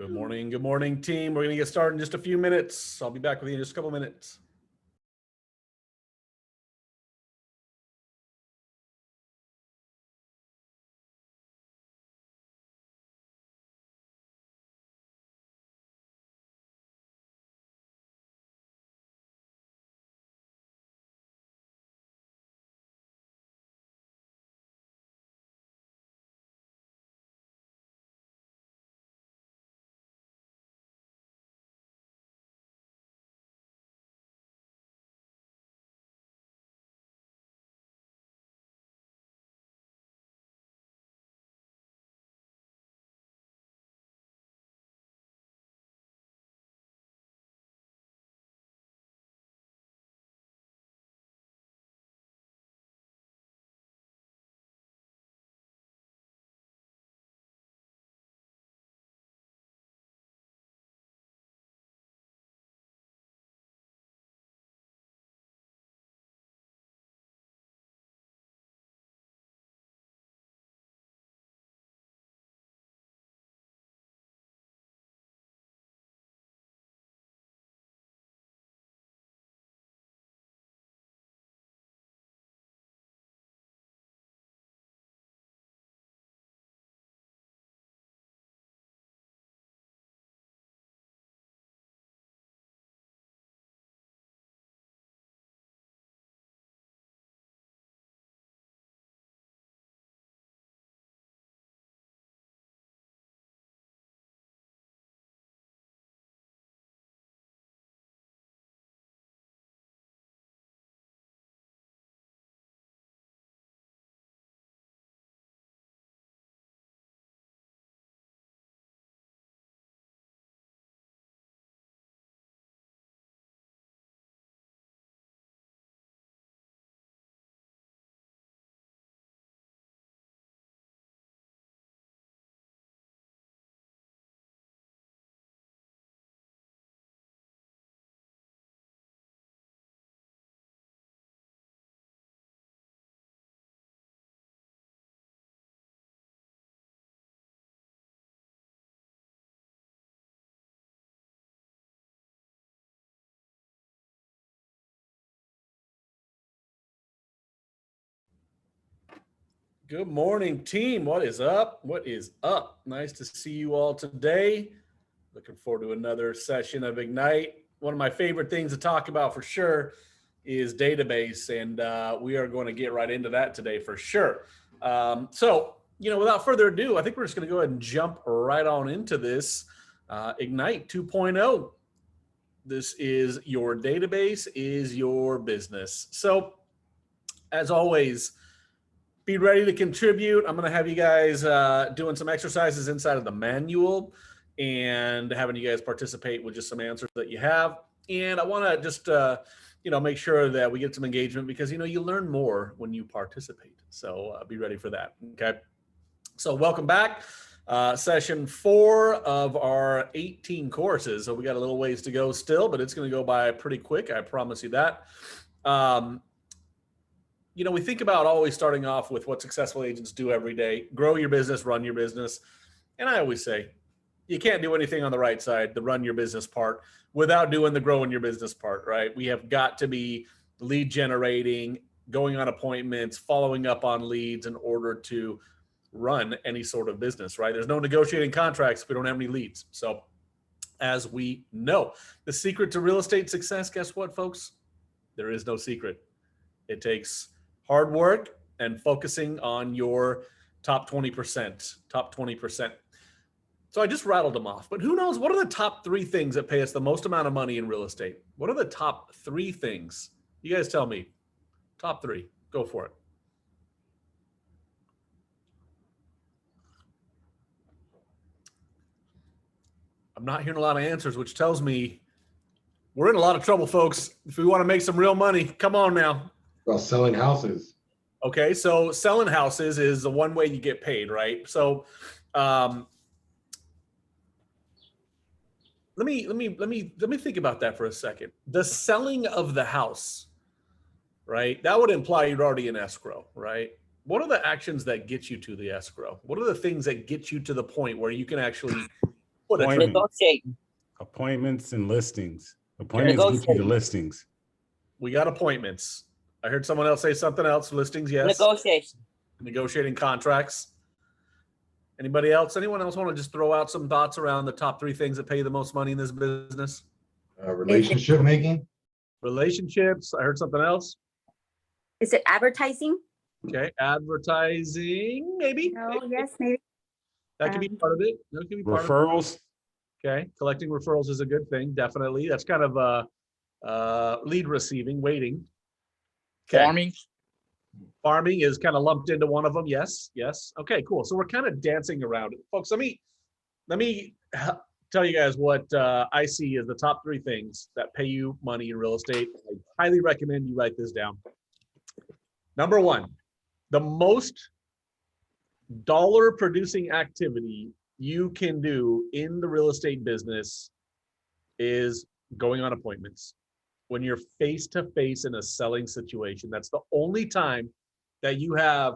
Good morning, team. We're going to get started in just a few minutes. I'll be back with you in just a couple minutes. Good morning, team. What is up? What is up? Nice to see you all today. Looking forward to another session of Ignite. One of my favorite things to talk about for sure is database, and we are going to get right into that today for sure. Without further ado, I think we're just going to go ahead and jump right on into this Ignite 2.0. This is your database is your business. So, as always, be ready to contribute. I'm going to have you guys doing some exercises inside of the manual and having you guys participate with just some answers that you have. And I want to just, make sure that we get some engagement because, you learn more when you participate. So be ready for that. Okay. So welcome back. Session 4 of our 18 courses. So we got a little ways to go still, but it's going to go by pretty quick. I promise you that. We think about always starting off with what successful agents do every day: grow your business, run your business. And I always say, you can't do anything on the right side, the run your business part, without doing the growing your business part, right? We have got to be lead generating, going on appointments, following up on leads in order to run any sort of business, right? There's no negotiating contracts if we don't have any leads. So as we know, the secret to real estate success, guess what, folks? There is no secret. It takes hard work and focusing on your top 20%. So I just rattled them off, but who knows? What are the top 3 things that pay us the most amount of money in real estate? What are the top 3 things? You guys tell me. Top 3. Go for it. I'm not hearing a lot of answers, which tells me we're in a lot of trouble, folks. If we want to make some real money, come on now. Well, selling houses. Okay, so selling houses is the one way you get paid, right? So let me think about that for a second. The selling of the house, right? That would imply you're already in escrow, right? What are the actions that get you to the escrow? What are the things that get you to the point where you can actually What a treat. Appointment. Negotiate. Appointments and listings. Appointments get you the listings. We got appointments. I heard someone else say something else. Listings, yes. Negotiation. Negotiating contracts. Anybody else? Anyone else want to just throw out some thoughts around the top 3 things that pay the most money in this business? Relationship making. Relationships. I heard something else. Is it advertising? Okay, advertising, maybe. No, yes, maybe. That could be part of it. That could be part of it. Referrals. Okay, collecting referrals is a good thing, definitely. That's kind of lead receiving, waiting. Okay. Farming is kind of lumped into one of them. Yes, yes. Okay, cool. So we're kind of dancing around it, folks. Let me tell you guys what I see as the top 3 things that pay you money in real estate. I highly recommend you write this down. Number 1, the most dollar producing activity you can do in the real estate business is going on appointments. When you're face to face in a selling situation, that's the only time that you have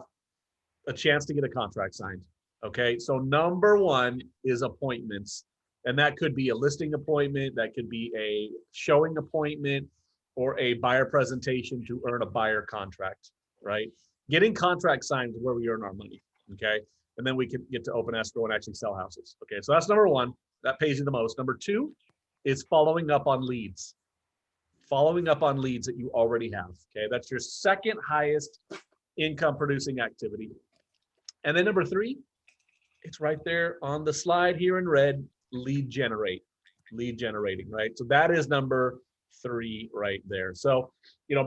a chance to get a contract signed. Okay, so number 1 is appointments, and that could be a listing appointment, that could be a showing appointment, or a buyer presentation to earn a buyer contract, right? Getting contract signed is where we earn our money. Okay, and then we can get to open escrow and actually sell houses. Okay, so that's number 1. That pays you the most. Number 2 is following up on leads. Following up on leads that you already have. Okay, that's your second highest income producing activity. And then number 3, it's right there on the slide here in red, lead generating, right? So that is number 3 right there. So,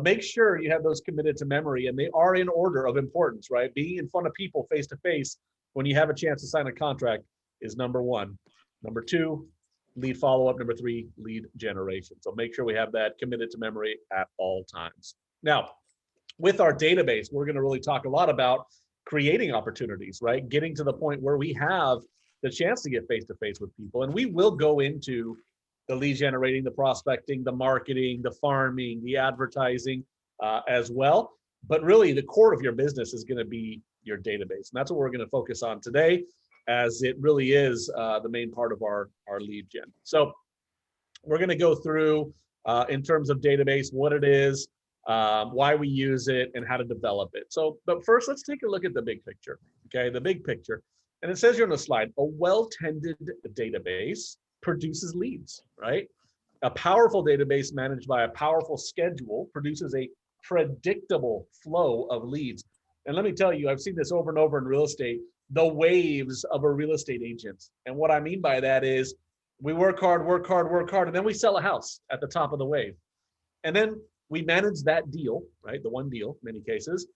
make sure you have those committed to memory, and they are in order of importance, right? Being in front of people face to face when you have a chance to sign a contract is number 1. Number 2, lead follow-up. Number 3, lead generation. So make sure we have that committed to memory at all times. Now, with our database, we're going to really talk a lot about creating opportunities, right? Getting to the point where we have the chance to get face-to-face with people. And we will go into the lead generating, the prospecting, the marketing, the farming, the advertising as well. But really the core of your business is going to be your database. And that's what we're going to focus on today, as it really is the main part of our lead gen. So we're going to go through in terms of database, what it is, why we use it, and how to develop it. So, but first, let's take a look at the big picture. Okay, the big picture. And it says here on the slide, a well-tended database produces leads, right? A powerful database managed by a powerful schedule produces a predictable flow of leads. And let me tell you, I've seen this over and over in real estate, the waves of a real estate agent. And what I mean by that is we work hard, and then we sell a house at the top of the wave. And then we manage that deal, right? The one deal, in many cases,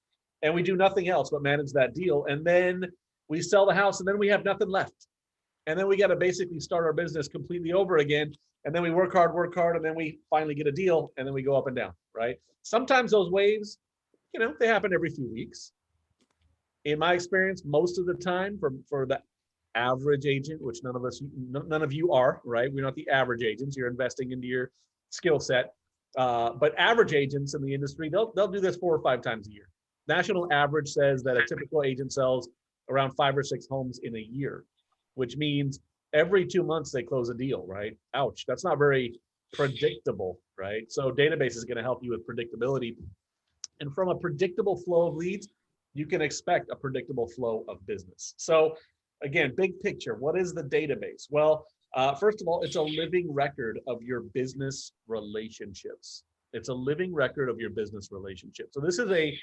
and we do nothing else but manage that deal. And then we sell the house, and then we have nothing left. And then we got to basically start our business completely over again. And then we work hard, and then we finally get a deal, and then we go up and down, right? Sometimes those waves, they happen every few weeks. In my experience, most of the time for the average agent, which none of you are, right? We're not the average agents. You're investing into your skill set. But average agents in the industry, they'll do this 4 or 5 times a year. National average says that a typical agent sells around 5 or 6 homes in a year, which means every 2 months they close a deal, right? Ouch, that's not very predictable, right? So database is going to help you with predictability. And from a predictable flow of leads, you can expect a predictable flow of business. So again, big picture, what is the database? Well, first of all, it's a living record of your business relationships. It's a living record of your business relationships. So this is a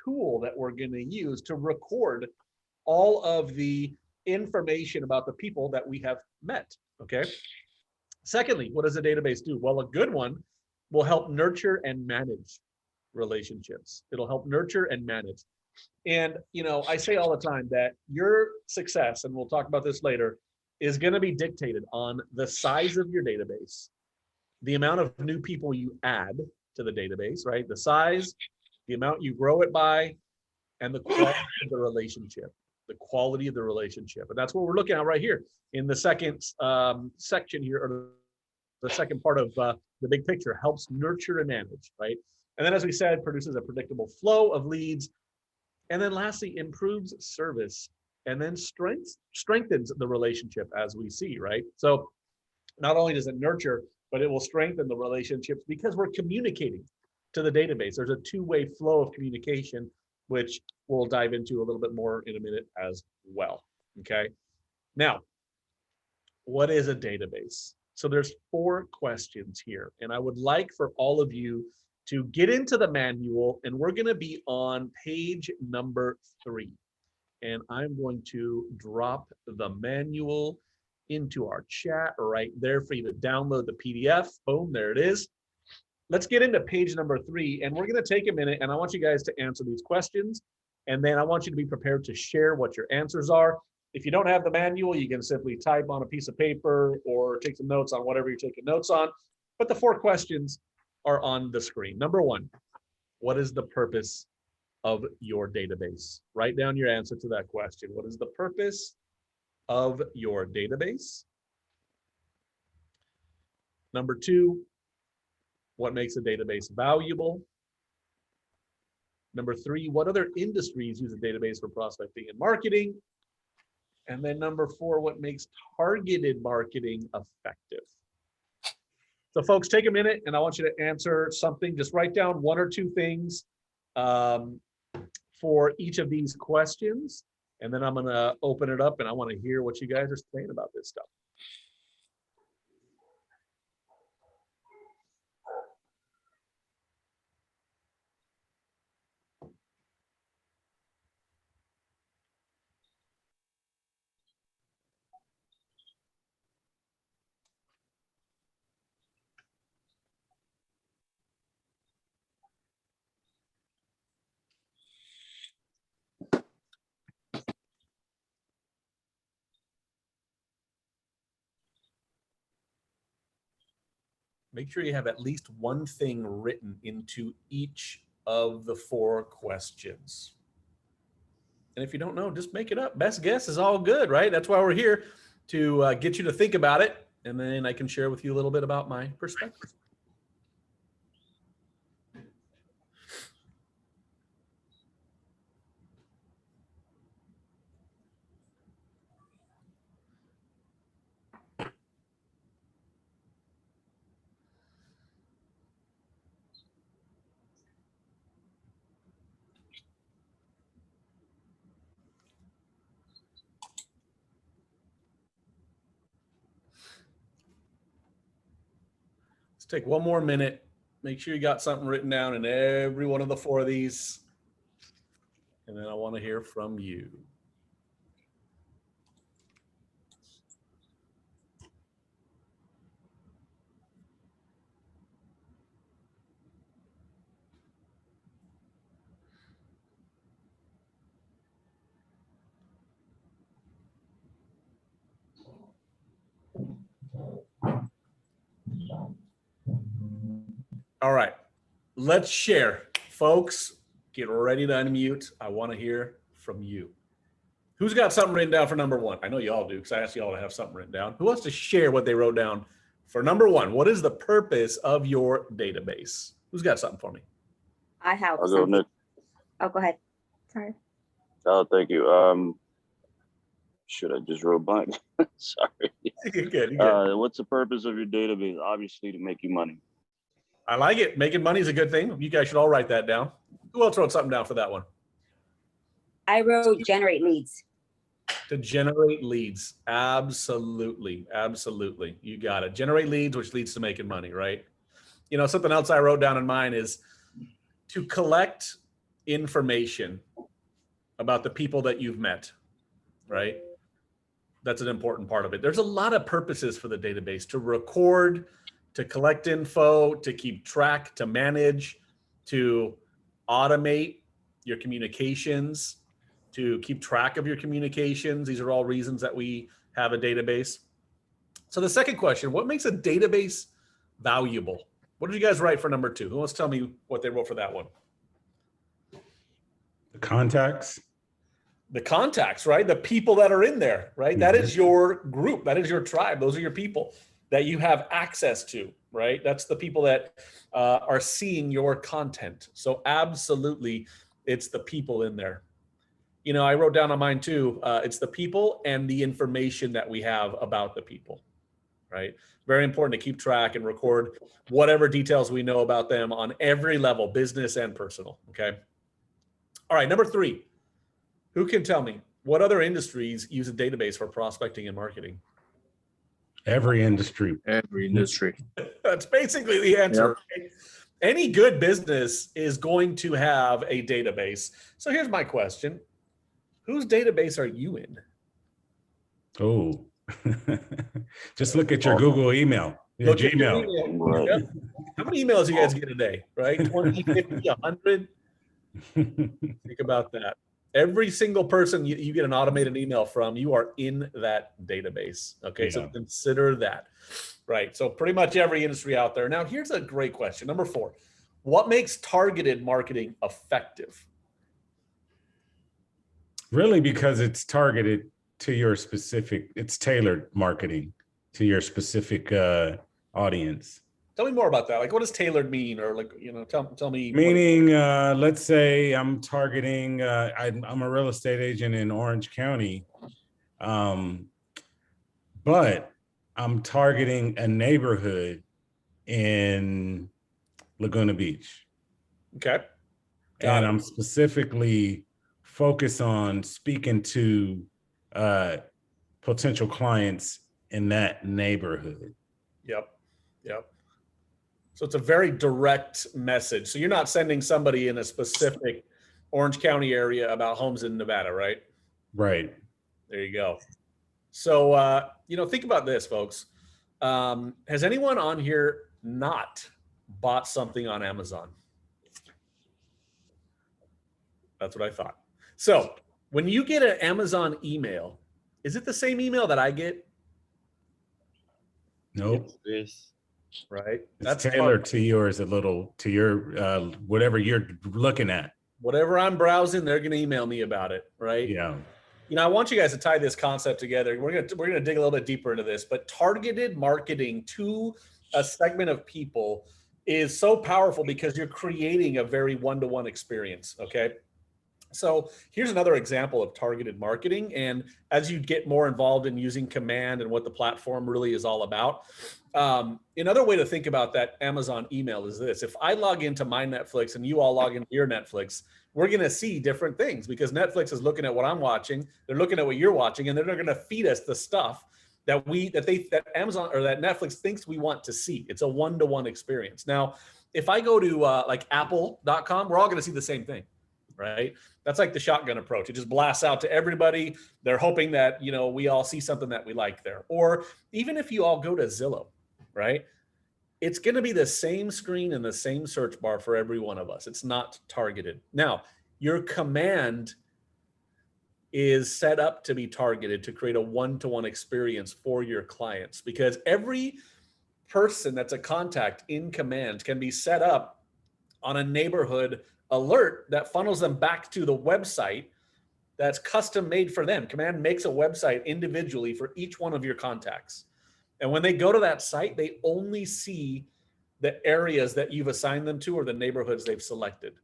tool that we're going to use to record all of the information about the people that we have met, okay? Secondly, what does a database do? Well, a good one will help nurture and manage relationships. It'll help nurture and manage. And, I say all the time that your success, and we'll talk about this later, is going to be dictated on the size of your database, the amount of new people you add to the database, right? The size, the amount you grow it by, and the quality of the relationship. The quality of the relationship. And that's what we're looking at right here in the second section here, or the second part of the big picture, helps nurture and manage, right? And then, as we said, produces a predictable flow of leads. And then lastly, improves service and then strengthens the relationship, as we see, right? So not only does it nurture, but it will strengthen the relationships because we're communicating to the database. There's a two-way flow of communication, which we'll dive into a little bit more in a minute as well. Okay. Now, what is a database? So there's 4 questions here, and I would like for all of you to get into the manual, and we're going to be on page number 3. And I'm going to drop the manual into our chat right there for you to download the PDF. Boom, there it is. Let's get into page number 3, and we're going to take a minute, and I want you guys to answer these questions, and then I want you to be prepared to share what your answers are. If you don't have the manual, you can simply type on a piece of paper or take some notes on whatever you're taking notes on. But the 4 questions are on the screen. Number 1, what is the purpose of your database? Write down your answer to that question. What is the purpose of your database? Number 2, what makes a database valuable? Number 3, what other industries use a database for prospecting and marketing? And then number 4, what makes targeted marketing effective? So folks, take a minute and I want you to answer something. Just write down 1 or 2 things for each of these questions. And then I'm gonna open it up and I want to hear what you guys are saying about this stuff. Make sure you have at least 1 thing written into each of the 4 questions. And if you don't know, just make it up. Best guess is all good, right? That's why we're here, to get you to think about it. And then I can share with you a little bit about my perspective. Let's take 1 more minute. Make sure you got something written down in every one of the 4 of these. And then I want to hear from you. All right, let's share. Folks, get ready to unmute. I want to hear from you. Who's got something written down for number 1? I know you all do because I asked you all to have something written down. Who wants to share what they wrote down for number 1? What is the purpose of your database? Who's got something for me? I have I'll go, something. Nick. Oh, go ahead. Sorry. Oh, thank you. Should I just wrote blank? Sorry. You're good. You're good. What's the purpose of your database? Obviously, to make you money. I like it. Making money is a good thing. You guys should all write that down. Who else wrote something down for that one? I wrote generate leads. To generate leads. Absolutely. Absolutely. You got it. Generate leads, which leads to making money, right? You know, something else I wrote down in mine is to collect information about the people that you've met, right? That's an important part of it. There's a lot of purposes for the database: to record, to collect info, to keep track, to manage, to automate your communications, to keep track of your communications. These are all reasons that we have a database. So the second question, what makes a database valuable? What did you guys write for number 2? Who wants to tell me what they wrote for that one? The contacts. The contacts, right? The people that are in there, right? That is your group. That is your tribe. Those are your people that you have access to, right? That's the people that are seeing your content. So absolutely, it's the people in there. you know, I wrote down on mine too. It's the people and the information that we have about the people, right? Very important to keep track and record whatever details we know about them on every level, business and personal. Okay. All right. Number 3, who can tell me what other industries use a database for prospecting and marketing? Every industry. Every industry. That's basically the answer. Right? Any good business is going to have a database. So here's my question. Whose database are you in? Oh, just look at your Google email, your Look at your Gmail. email. Right. Yep. How many emails you guys get a day, right? 20, 50, 100? Think about that. Every single person you get an automated email from, you are in that database. Okay, so Yeah. consider that. Right, so pretty much every industry out there. Now, here's a great question. Number 4, what makes targeted marketing effective? Really, because it's targeted to your specific, it's tailored marketing to your specific audience. Tell me more about that. Like, what does tailored mean? Or like, you know, tell me. Meaning, let's say I'm targeting, I'm a real estate agent in Orange County, but I'm targeting a neighborhood in Laguna Beach. Okay. Got And it. I'm specifically focused on speaking to potential clients in that neighborhood. Yep. So it's a very direct message. So you're not sending somebody in a specific Orange County area about homes in Nevada, right? Right. There you go. So, you know, think about this, folks. Has anyone on here not bought something on Amazon? That's what I thought. So when you get an Amazon email, is it the same email that I get? Nope. Yes. Right. It's tailored to yours a little, to your whatever you're looking at. Whatever I'm browsing, they're going to email me about it. Right. Yeah. You know, I want you guys to tie this concept together. We're gonna dig a little bit deeper into this, but targeted marketing to a segment of people is so powerful because you're creating a very one-to-one experience. Okay. So here's another example of targeted marketing. And as you get more involved in using Command and what the platform really is all about, another way to think about that Amazon email is this. If I log into my Netflix and you all log into your Netflix, we're going to see different things because Netflix is looking at what I'm watching. They're looking at what you're watching, and they're going to feed us the stuff that Amazon or that Netflix thinks we want to see. It's a one-to-one experience. Now, if I go to like apple.com, we're all going to see the same thing, right? That's like the shotgun approach. It just blasts out to everybody. They're hoping that, you know, we all see something that we like there. Or even if you all go to Zillow, right? It's going to be the same screen and the same search bar for every one of us. It's not targeted. Now, your command is set up to be targeted to create a one-to-one experience for your clients, because every person that's a contact in Command can be set up on a neighborhood alert that funnels them back to the website that's custom made for them. Command makes a website individually for each one of your contacts. And when they go to that site, they only see the areas that you've assigned them to or the neighborhoods they've selected.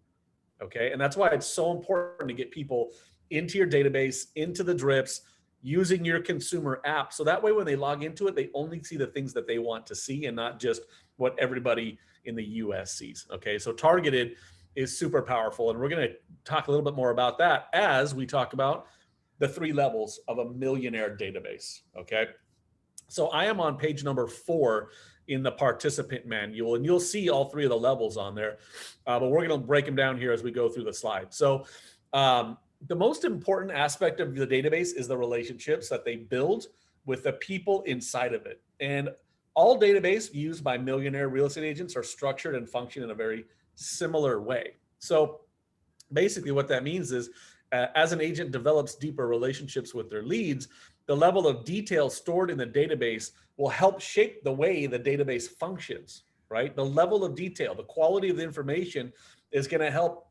Okay. And that's why it's so important to get people into your database, into the drips, using your consumer app. So that way, when they log into it, they only see the things that they want to see and not just what everybody in the US sees. Okay. So targeted is super powerful. And we're going to talk a little bit more about that as we talk about the 3 levels of a millionaire database. Okay. So I am on page number 4 in the participant manual, and you'll see all 3 of the levels on there, but we're going to break them down here as we go through the slide. So the most important aspect of the database is the relationships that they build with the people inside of it. And all database used by millionaire real estate agents are structured and function in a very similar way. So basically what that means is as an agent develops deeper relationships with their leads, the level of detail stored in the database will help shape the way the database functions, right? The level of detail, the quality of the information is going to help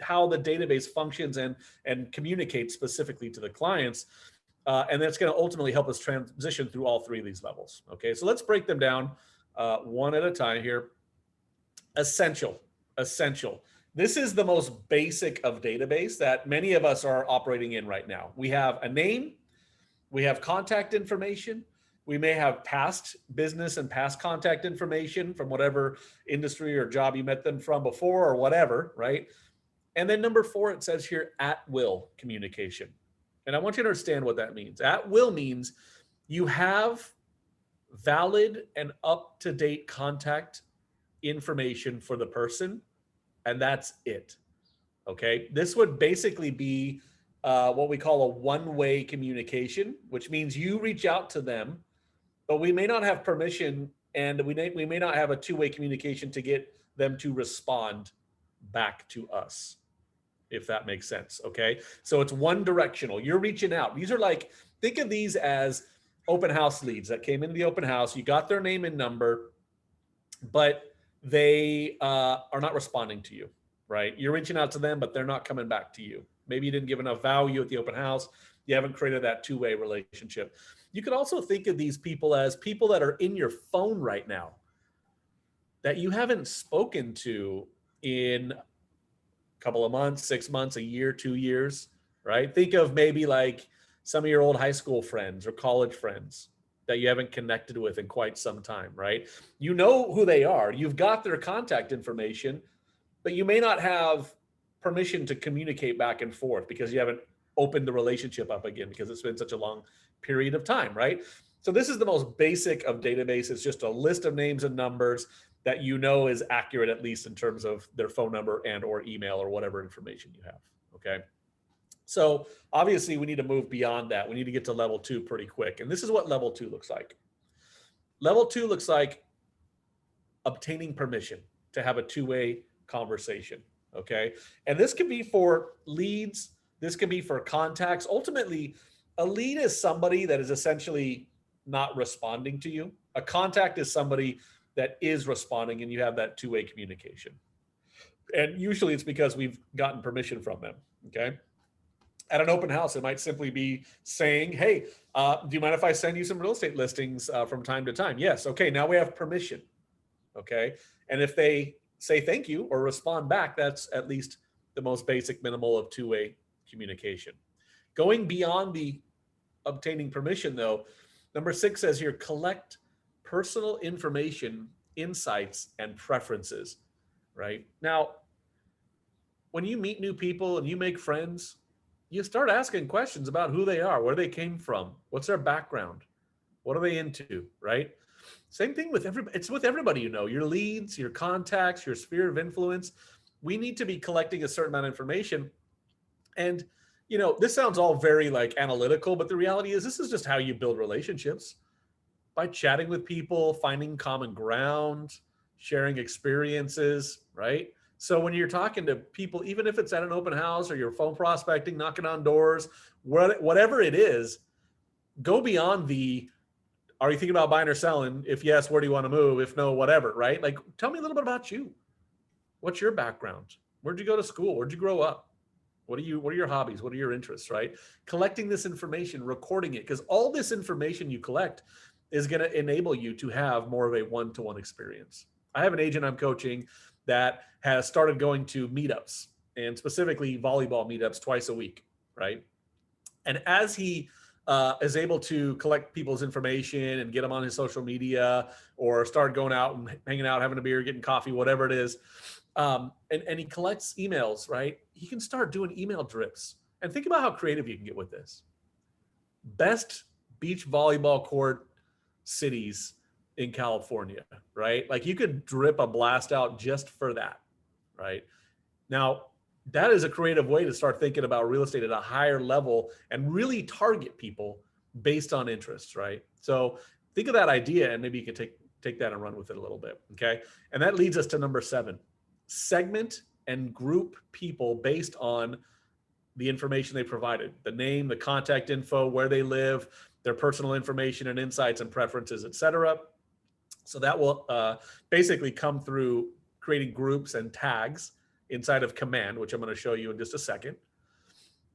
how the database functions and communicates specifically to the clients. And that's going to ultimately help us transition through all 3 of these levels. Okay, so let's break them down one at a time here. Essential. This is the most basic of database that many of us are operating in right now. We have a name, we have contact information, we may have past business and past contact information from whatever industry or job you met them from before or whatever, right? And then number 4, it says here at will communication. And I want you to understand what that means. At will means you have valid and up-to-date contact information for the person, and that's it. Okay. This would basically be what we call a one-way communication, which means you reach out to them, but we may not have permission, and we may not have a two-way communication to get them to respond back to us, if that makes sense. Okay. So it's one directional. You're reaching out. These are like, think of these as open house leads that came into the open house. You got their name and number, but they are not responding to you, right? You're reaching out to them, but they're not coming back to you. Maybe you didn't give enough value at the open house. You haven't created that two-way relationship. You could also think of these people as people that are in your phone right now that you haven't spoken to in a couple of months, 6 months, a year, 2 years, right? Think of maybe like some of your old high school friends or college friends that you haven't connected with in quite some time, right? You know who they are. You've got their contact information, but you may not have permission to communicate back and forth because you haven't opened the relationship up again because it's been such a long period of time, right? So this is the most basic of database. It's just a list of names and numbers that you know is accurate, at least in terms of their phone number and or email or whatever information you have, okay? So obviously we need to move beyond that. We need to get to level 2 pretty quick. And this is what level 2 looks like. Level 2 looks like obtaining permission to have a two-way conversation, okay? And this can be for leads. This can be for contacts. Ultimately, a lead is somebody that is essentially not responding to you. A contact is somebody that is responding and you have that two-way communication. And usually it's because we've gotten permission from them, okay? At an open house, it might simply be saying, hey, do you mind if I send you some real estate listings from time to time? Yes. Okay, now we have permission, okay? And if they say thank you or respond back, that's at least the most basic minimal of two-way communication. Going beyond the obtaining permission though, number 6 says here, collect personal information, insights, and preferences, right? Now, when you meet new people and you make friends, you start asking questions about who they are, where they came from, what's their background, what are they into, right? Same thing with everybody. It's with everybody, you know, your leads, your contacts, your sphere of influence. We need to be collecting a certain amount of information. And, you know, this sounds all very like analytical, but the reality is this is just how you build relationships, by chatting with people, finding common ground, sharing experiences, right? So when you're talking to people, even if it's at an open house or you're phone prospecting, knocking on doors, whatever it is, go beyond the, are you thinking about buying or selling? If yes, where do you want to move? If no, whatever, right? Like, tell me a little bit about you. What's your background? Where'd you go to school? Where'd you grow up? What are your hobbies? What are your interests, right? Collecting this information, recording it, because all this information you collect is going to enable you to have more of a one-to-one experience. I have an agent I'm coaching that has started going to meetups, and specifically volleyball meetups twice a week, right? And as he is able to collect people's information and get them on his social media or start going out and hanging out, having a beer, getting coffee, whatever it is, and he collects emails, right? He can start doing email drips. And think about how creative you can get with this. Best beach volleyball court cities in California, right? Like you could drip a blast out just for that, right? Now, that is a creative way to start thinking about real estate at a higher level and really target people based on interests, right? So think of that idea and maybe you can take that and run with it a little bit, okay? And that leads us to number 7. Segment and group people based on the information they provided, the name, the contact info, where they live, their personal information and insights and preferences, et cetera. So that will basically come through creating groups and tags inside of Command, which I'm going to show you in just a second.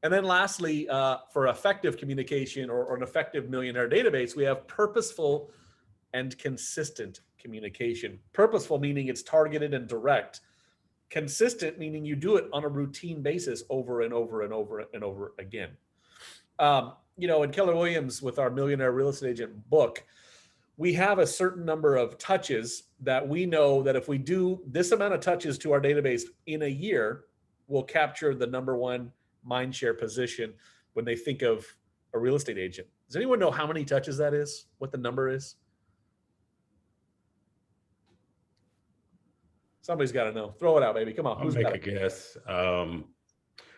And then lastly, for effective communication or an effective millionaire database, we have purposeful and consistent communication. Purposeful meaning it's targeted and direct. Consistent, meaning you do it on a routine basis over and over and over and over again. In Keller Williams, with our Millionaire Real Estate Agent book, we have a certain number of touches that we know that if we do this amount of touches to our database in a year, we'll capture the number one mind share position when they think of a real estate agent. Does anyone know how many touches that is? What the number is? Somebody's got to know. Throw it out, baby. Come on. I'll Who's make got a it? guess.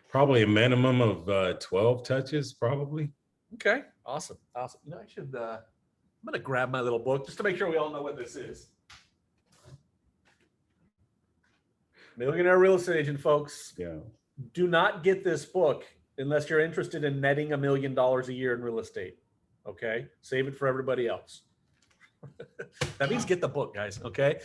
Probably a minimum of 12 touches, probably. Okay. Awesome. Awesome. I should, I'm going to grab my little book just to make sure we all know what this is. Millionaire Real Estate Agent, folks. Yeah. Do not get this book unless you're interested in netting $1 million a year in real estate. Okay. Save it for everybody else. That means get the book, guys. Okay.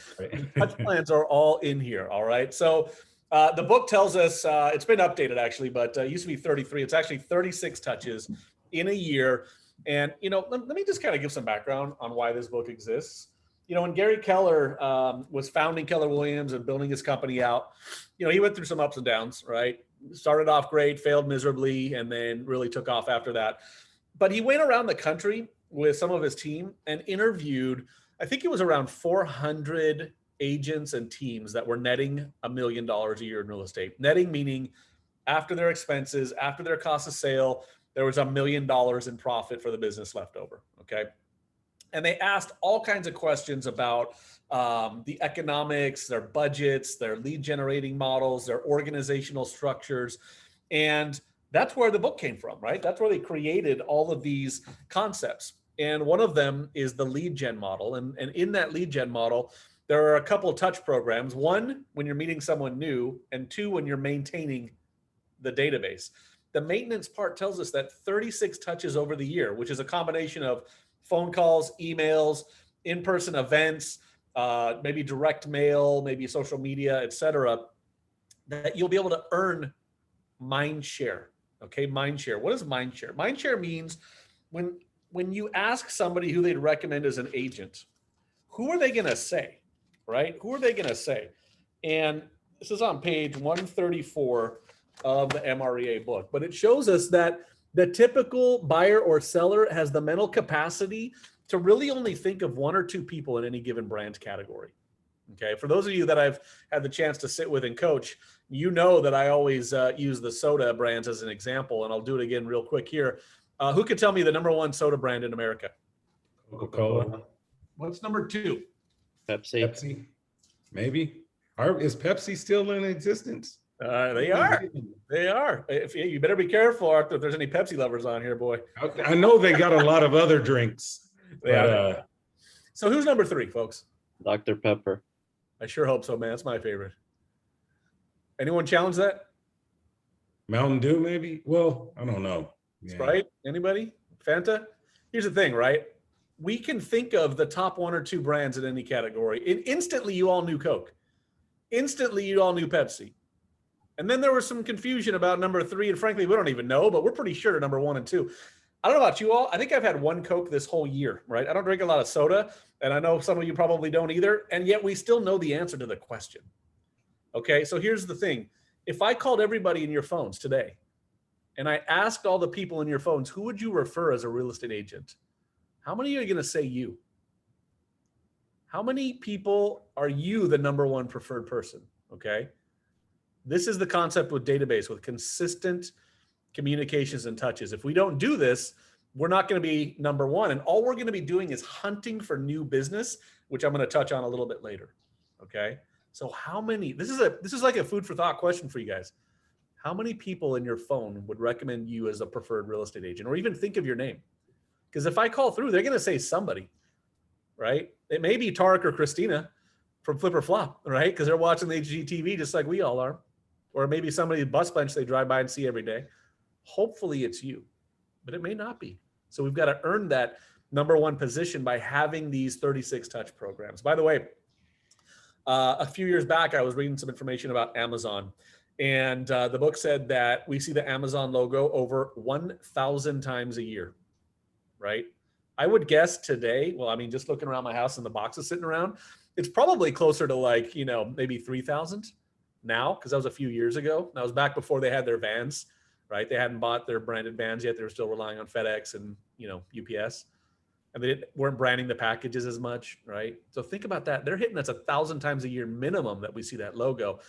Touch plans are all in here. All right. So the book tells us it's been updated actually, but it used to be 33. It's actually 36 touches in a year. And, let me just kind of give some background on why this book exists. When Gary Keller was founding Keller Williams and building his company out, he went through some ups and downs, right? Started off great, failed miserably, and then really took off after that. But he went around the country with some of his team and interviewed, I think it was around 400 agents and teams that were netting $1 million a year in real estate. Netting meaning after their expenses, after their cost of sale, there was $1 million in profit for the business left over. Okay. And they asked all kinds of questions about the economics, their budgets, their lead generating models, their organizational structures. And that's where the book came from, right? That's where they created all of these concepts. And one of them is the lead gen model. And in that lead gen model, there are a couple of touch programs. One, when you're meeting someone new, and two, when you're maintaining the database. The maintenance part tells us that 36 touches over the year, which is a combination of phone calls, emails, in-person events, maybe direct mail, maybe social media, et cetera, that you'll be able to earn mind share. Okay, mind share. What is mind share? Mind share means when you ask somebody who they'd recommend as an agent, who are they going to say, right? Who are they going to say? And this is on page 134 of the MREA book, but it shows us that the typical buyer or seller has the mental capacity to really only think of one or two people in any given brand category. Okay. For those of you that I've had the chance to sit with and coach, that I always use the soda brands as an example, and I'll do it again real quick here. Who could tell me the number one soda brand in America? Coca-Cola. What's number two? Pepsi. Maybe. Is Pepsi still in existence? They are. They are. You better be careful, Arthur, if there's any Pepsi lovers on here, boy. I know they got a lot of other drinks. Yeah. So who's number three, folks? Dr. Pepper. I sure hope so, man. That's my favorite. Anyone challenge that? Mountain Dew, maybe? Well, I don't know. Yeah. Sprite? Anybody? Fanta? Here's the thing, right? We can think of the top one or two brands in any category. And instantly, you all knew Coke. Instantly, you all knew Pepsi. And then there was some confusion about number three. And frankly, we don't even know, but we're pretty sure number one and two. I don't know about you all. I think I've had one Coke this whole year, right? I don't drink a lot of soda. And I know some of you probably don't either. And yet we still know the answer to the question. Okay, so here's the thing. If I called everybody in your phones today and I asked all the people in your phones, who would you refer as a real estate agent? How many are going to say you? How many people are you the number one preferred person? Okay. This is the concept with database, with consistent communications and touches. If we don't do this, we're not going to be number one. And all we're going to be doing is hunting for new business, which I'm going to touch on a little bit later. Okay. So how many, this is like a food for thought question for you guys. How many people in your phone would recommend you as a preferred real estate agent, or even think of your name? Because if I call through, they're going to say somebody, right? It may be Tarek or Christina from Flip or Flop, right? Because they're watching the HGTV just like we all are. Or maybe somebody bus bench they drive by and see every day. Hopefully it's you, but it may not be. So we've got to earn that number one position by having these 36 touch programs. By the way, a few years back, I was reading some information about Amazon, and the book said that we see the Amazon logo over 1,000 times a year, right? I would guess today, well, I mean, just looking around my house and the boxes sitting around, it's probably closer to like, maybe 3,000. now, because that was a few years ago. That was back before they had their vans, right? They hadn't bought their branded vans yet. They were still relying on FedEx and, UPS. And they weren't branding the packages as much, right? So think about that. They're hitting us 1,000 times a year minimum that we see that logo.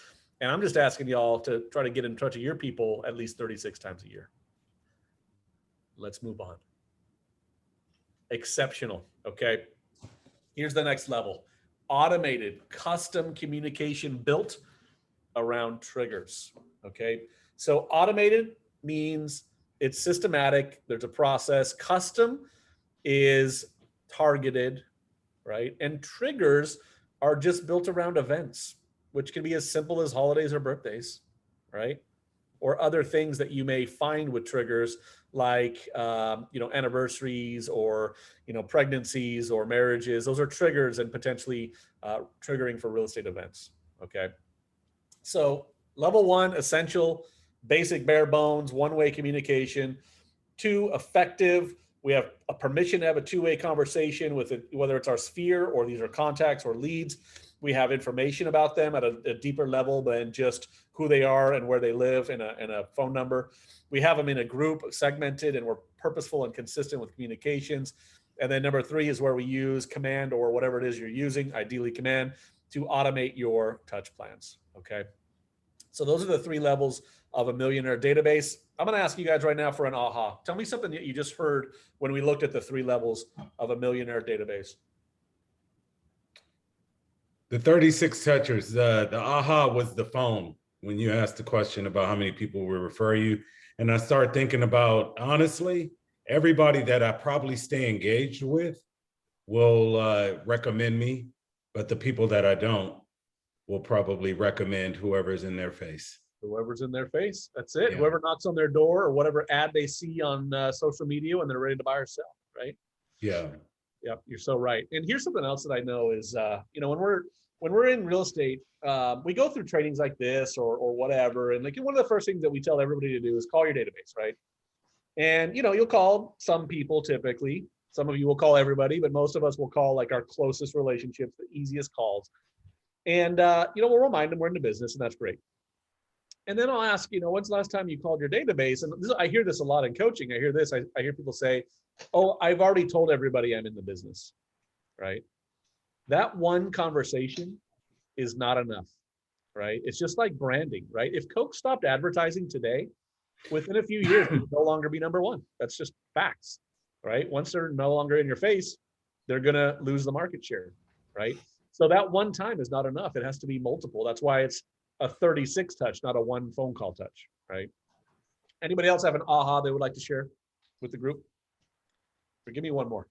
And I'm just asking y'all to try to get in touch with your people at least 36 times a year. Let's move on. Exceptional, okay? Here's the next level. Automated custom communication built around triggers, okay? So automated means it's systematic. There's a process. Custom is targeted, right? And triggers are just built around events, which can be as simple as holidays or birthdays, right? Or other things that you may find with triggers like, anniversaries or, pregnancies or marriages. Those are triggers and potentially triggering for real estate events, okay? So level one, essential, basic bare bones, one-way communication. Two, effective. We have a permission to have a two-way conversation with it, whether it's our sphere or these are contacts or leads. We have information about them at a deeper level than just who they are and where they live and a phone number. We have them in a group, segmented, and we're purposeful and consistent with communications. And then number three is where we use command or whatever it is you're using, ideally command, to automate your touch plans, okay? So those are the three levels of a millionaire database. I'm going to ask you guys right now for an aha. Tell me something that you just heard when we looked at the three levels of a millionaire database. The 36 touchers, the aha was the phone when you asked the question about how many people will refer you. And I started thinking about, honestly, everybody that I probably stay engaged with will recommend me, but the people that I don't will probably recommend whoever's in their face. Whoever's in their face, that's it. Yeah. Whoever knocks on their door or whatever ad they see on social media when they're ready to buy or sell, right? Yeah. Yep, you're so right. And here's something else that I know is, when we're in real estate, we go through trainings like this or whatever. And like one of the first things that we tell everybody to do is call your database, right? And, you'll call some people typically. Some of you will call everybody, but most of us will call like our closest relationships, the easiest calls. And, we'll remind them we're in the business and that's great. And then I'll ask, when's the last time you called your database? And I hear this a lot in coaching. I hear this, I hear people say, oh, I've already told everybody I'm in the business, right? That one conversation is not enough, right? It's just like branding, right? If Coke stopped advertising today, within a few years, it would no longer be number one. That's just facts, right? Once they're no longer in your face, they're gonna lose the market share, right? So that one time is not enough. It has to be multiple. That's why it's a 36 touch, not a one phone call touch, right? Anybody else have an aha they would like to share with the group? Or give me one more.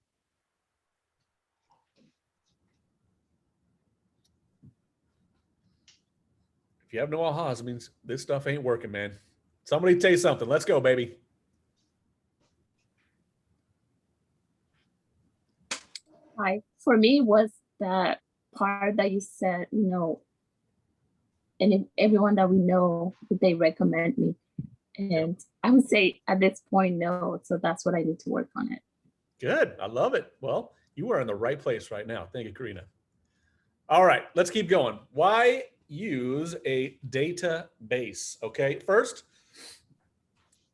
If you have no ahas, it means this stuff ain't working, man. Somebody say something. Let's go, baby. Hi. For me was that part that you said, and if everyone that we know, they recommend me. And I would say at this point, no. So that's what I need to work on it. Good. I love it. Well, you are in the right place right now. Thank you, Karina. All right, let's keep going. Why use a database? Okay, first,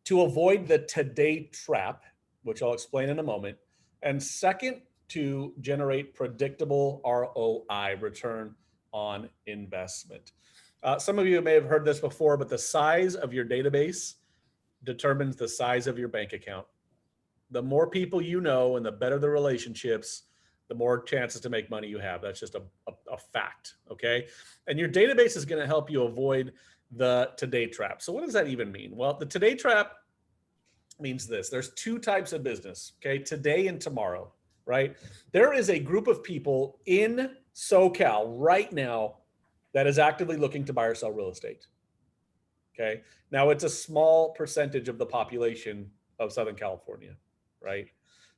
to avoid the today trap, which I'll explain in a moment. And second, to generate predictable ROI, return on investment. Some of you may have heard this before, but the size of your database determines the size of your bank account. The more people you know and the better the relationships, the more chances to make money you have. That's just a fact, okay? And your database is gonna help you avoid the today trap. So what does that even mean? Well, the today trap means this. There's two types of business, okay? Today and tomorrow, right? There is a group of people in SoCal right now that is actively looking to buy or sell real estate, okay? Now, it's a small percentage of the population of Southern California, right?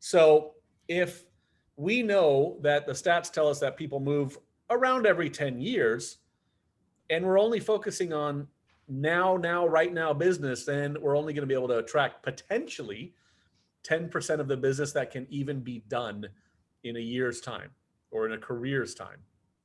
So if we know that the stats tell us that people move around every 10 years, and we're only focusing on right now business, then we're only going to be able to attract potentially 10% of the business that can even be done in a year's time or in a career's time.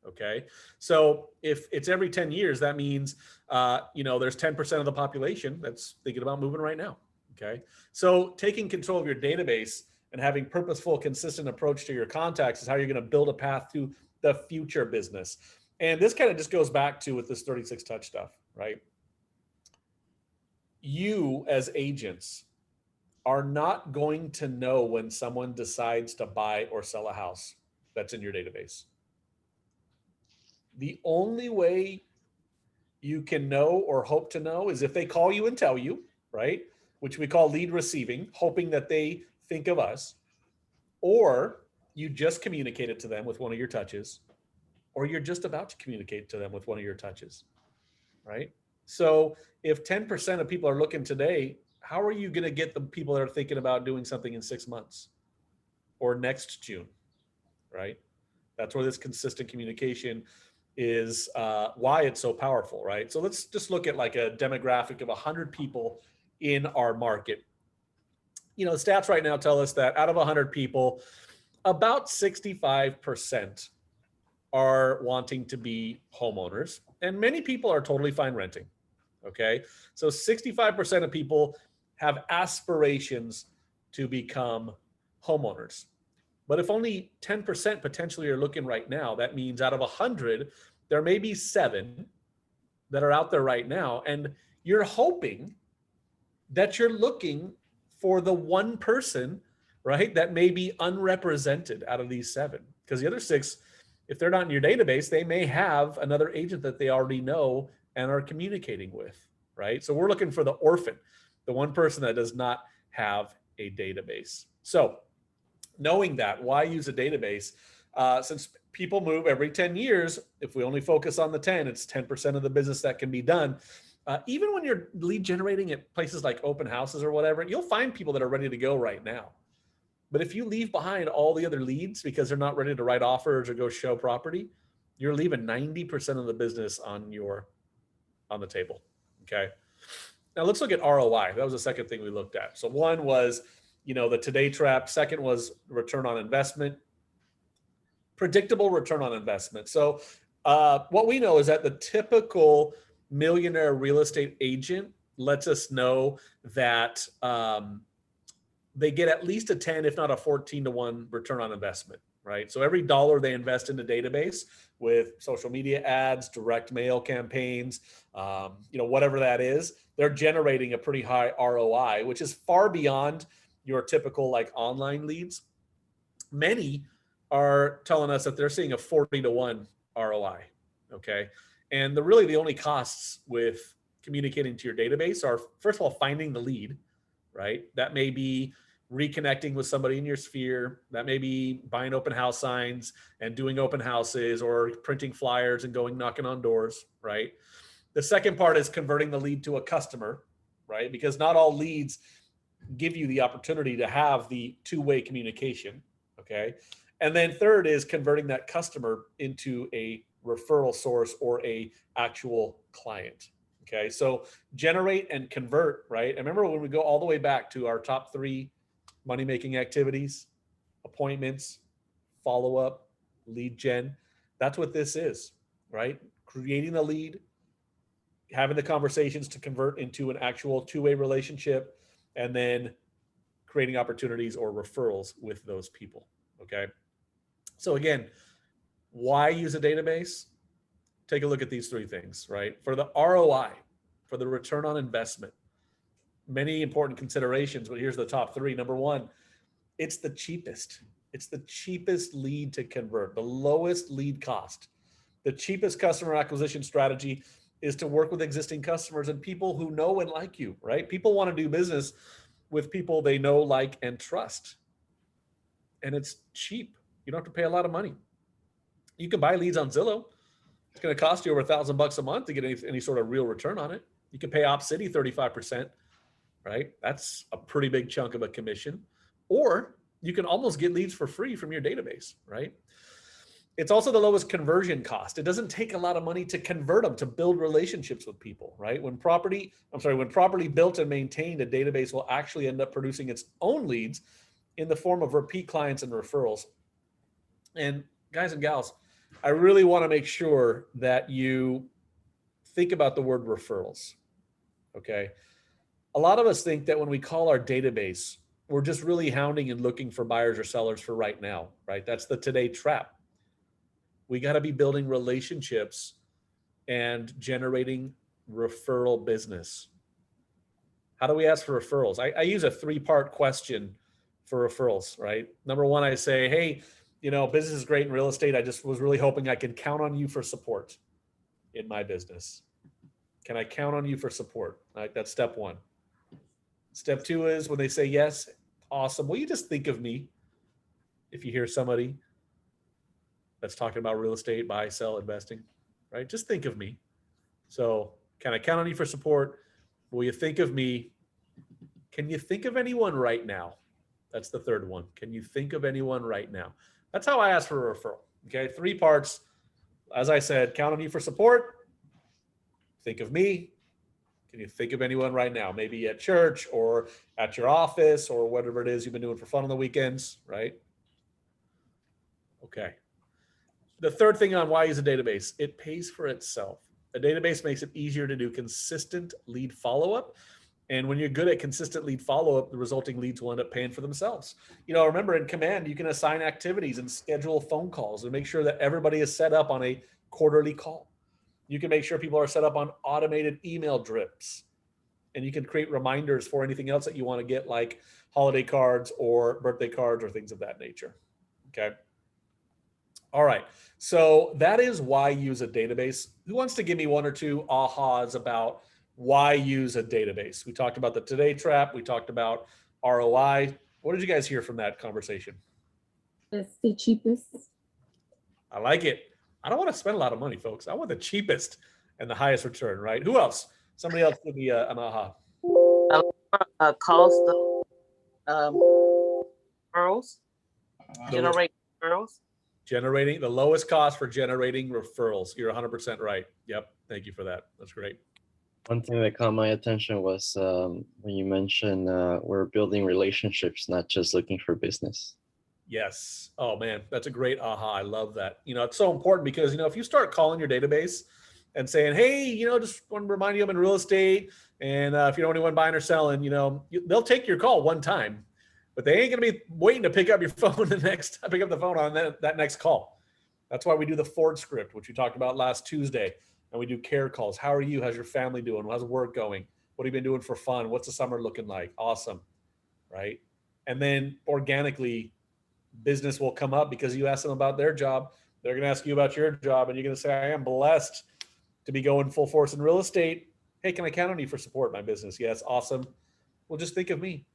Okay. So if it's every 10 years, that means, there's 10% of the population that's thinking about moving right now. Okay. So taking control of your database and having purposeful, consistent approach to your contacts is how you're going to build a path to the future business. And this kind of just goes back to with this 36 touch stuff, right? You as agents are not going to know when someone decides to buy or sell a house that's in your database. The only way you can know or hope to know is if they call you and tell you, right? Which we call lead receiving, hoping that they think of us, or you just communicated to them with one of your touches, or you're just about to communicate to them with one of your touches, right? So if 10% of people are looking today, how are you going to get the people that are thinking about doing something in 6 months or next June, right? That's where this consistent communication is why it's so powerful, right? So let's just look at like a demographic of 100 people in our market. The stats right now tell us that out of 100 people, about 65% are wanting to be homeowners, and many people are totally fine renting. Okay. So 65% of people have aspirations to become homeowners. But if only 10% potentially are looking right now, that means out of 100, there may be 7 that are out there right now. And you're hoping that you're looking for the one person, right, that may be unrepresented out of these 7. Because the other 6, if they're not in your database, they may have another agent that they already know and are communicating with, right? So we're looking for the orphan, the one person that does not have a database. So knowing that, why use a database? Since people move every 10 years, if we only focus on the 10, it's 10% of the business that can be done. Even when you're lead generating at places like open houses or whatever, you'll find people that are ready to go right now. But if you leave behind all the other leads because they're not ready to write offers or go show property, you're leaving 90% of the business on the table. Okay. Now let's look at ROI. That was the second thing we looked at. So one was, the today trap. Second was return on investment, predictable return on investment. So what we know is that the typical millionaire real estate agent lets us know that they get at least a 10, if not a 14-to-1 return on investment, right? So every dollar they invest in the database with social media ads, direct mail campaigns, whatever that is, they're generating a pretty high ROI, which is far beyond your typical like online leads. Many are telling us that they're seeing a 40-to-1 ROI, okay? And the only costs with communicating to your database are, first of all, finding the lead, right? That may be reconnecting with somebody in your sphere. That may be buying open house signs and doing open houses or printing flyers and going knocking on doors, right? The second part is converting the lead to a customer, right? Because not all leads give you the opportunity to have the two-way communication, okay? And then third is converting that customer into a referral source or a actual client, okay? So generate and convert, right? And remember when we go all the way back to our top 3 money-making activities, appointments, follow-up, lead gen, that's what this is, right? Creating a lead, having the conversations to convert into an actual two-way relationship, and then creating opportunities or referrals with those people, okay? So again, why use a database? Take a look at these 3 things, right? For the ROI, for the return on investment, many important considerations, but here's the top 3. Number 1, it's the cheapest. It's the cheapest lead to convert, the lowest lead cost. The cheapest customer acquisition strategy is to work with existing customers and people who know and like you, right? People want to do business with people they know, like, and trust. And it's cheap. You don't have to pay a lot of money. You can buy leads on Zillow. It's going to cost you over $1,000 a month to get any sort of real return on it. You can pay OpCity 35%, right? That's a pretty big chunk of a commission. Or you can almost get leads for free from your database, right? It's also the lowest conversion cost. It doesn't take a lot of money to convert them, to build relationships with people, right? When properly built and maintained, a database will actually end up producing its own leads in the form of repeat clients and referrals. And guys and gals, I really want to make sure that you think about the word referrals. Okay. A lot of us think that when we call our database, we're just really hounding and looking for buyers or sellers for right now, right? That's the today trap. We got to be building relationships and generating referral business. How do we ask for referrals? I use a 3-part question for referrals, right? Number one, I say, hey, business is great in real estate. I just was really hoping I could count on you for support in my business. Can I count on you for support? Right, that's step one. Step two is when they say yes, awesome. Will you just think of me if you hear somebody that's talking about real estate, buy, sell, investing, right? Just think of me. So can I count on you for support? Will you think of me? Can you think of anyone right now? That's the third one. Can you think of anyone right now? That's how I ask for a referral. Okay, 3 parts. As I said, count on you for support. Think of me. Can you think of anyone right now? Maybe at church or at your office or whatever it is you've been doing for fun on the weekends, right? Okay. The third thing on why use a database, it pays for itself. A database makes it easier to do consistent lead follow-up. And when you're good at consistent lead follow-up, the resulting leads will end up paying for themselves. Remember in Command, you can assign activities and schedule phone calls and make sure that everybody is set up on a quarterly call. You can make sure people are set up on automated email drips. And you can create reminders for anything else that you want to get, like holiday cards or birthday cards or things of that nature. Okay. All right. So that is why use a database. Who wants to give me 1 or 2 ahas about why use a database? We talked about the today trap. We talked about ROI. What did you guys hear from that conversation? It's the cheapest. I like it. I don't want to spend a lot of money, folks. I want the cheapest and the highest return, right? Who else? Somebody else give me an aha. Cost of referrals, generate referrals. Generating the lowest cost for generating referrals. You're 100% right. Yep. Thank you for that. That's great. One thing that caught my attention was when you mentioned we're building relationships, not just looking for business. Yes. Oh man, that's a great aha. I love that. It's so important because, if you start calling your database and saying, hey, just want to remind you I'm in real estate. And if you know anyone buying or selling, they'll take your call one time, but they ain't going to be waiting to pick up your phone pick up the phone on that next call. That's why we do the Ford script, which we talked about last Tuesday. And we do care calls. How are you? How's your family doing? How's work going? What have you been doing for fun? What's the summer looking like? Awesome. Right. And then organically, business will come up because you ask them about their job. They're going to ask you about your job, and you're going to say, I am blessed to be going full force in real estate. Hey, can I count on you for support in my business? Yes. Awesome. Well, just think of me.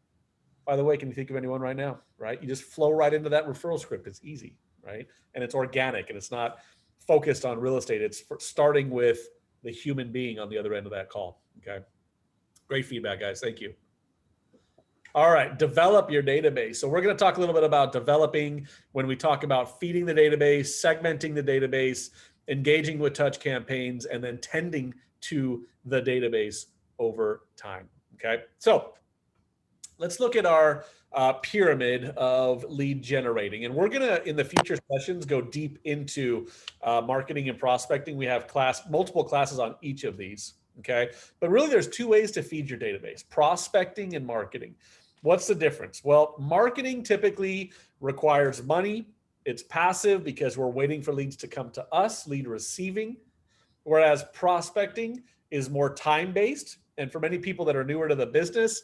By the way, can you think of anyone right now? Right. You just flow right into that referral script. It's easy. Right. And it's organic and it's not focused on real estate. It's starting with the human being on the other end of that call. Okay. Great feedback, guys. Thank you. All right. Develop your database. So we're going to talk a little bit about developing when we talk about feeding the database, segmenting the database, engaging with touch campaigns, and then tending to the database over time. Okay. So let's look at our pyramid of lead generating. And we're going to, in the future sessions, go deep into marketing and prospecting. We have multiple classes on each of these. Okay. But really there's 2 ways to feed your database: prospecting and marketing. What's the difference? Well, marketing typically requires money. It's passive because we're waiting for leads to come to us, lead receiving. Whereas prospecting is more time-based. And for many people that are newer to the business,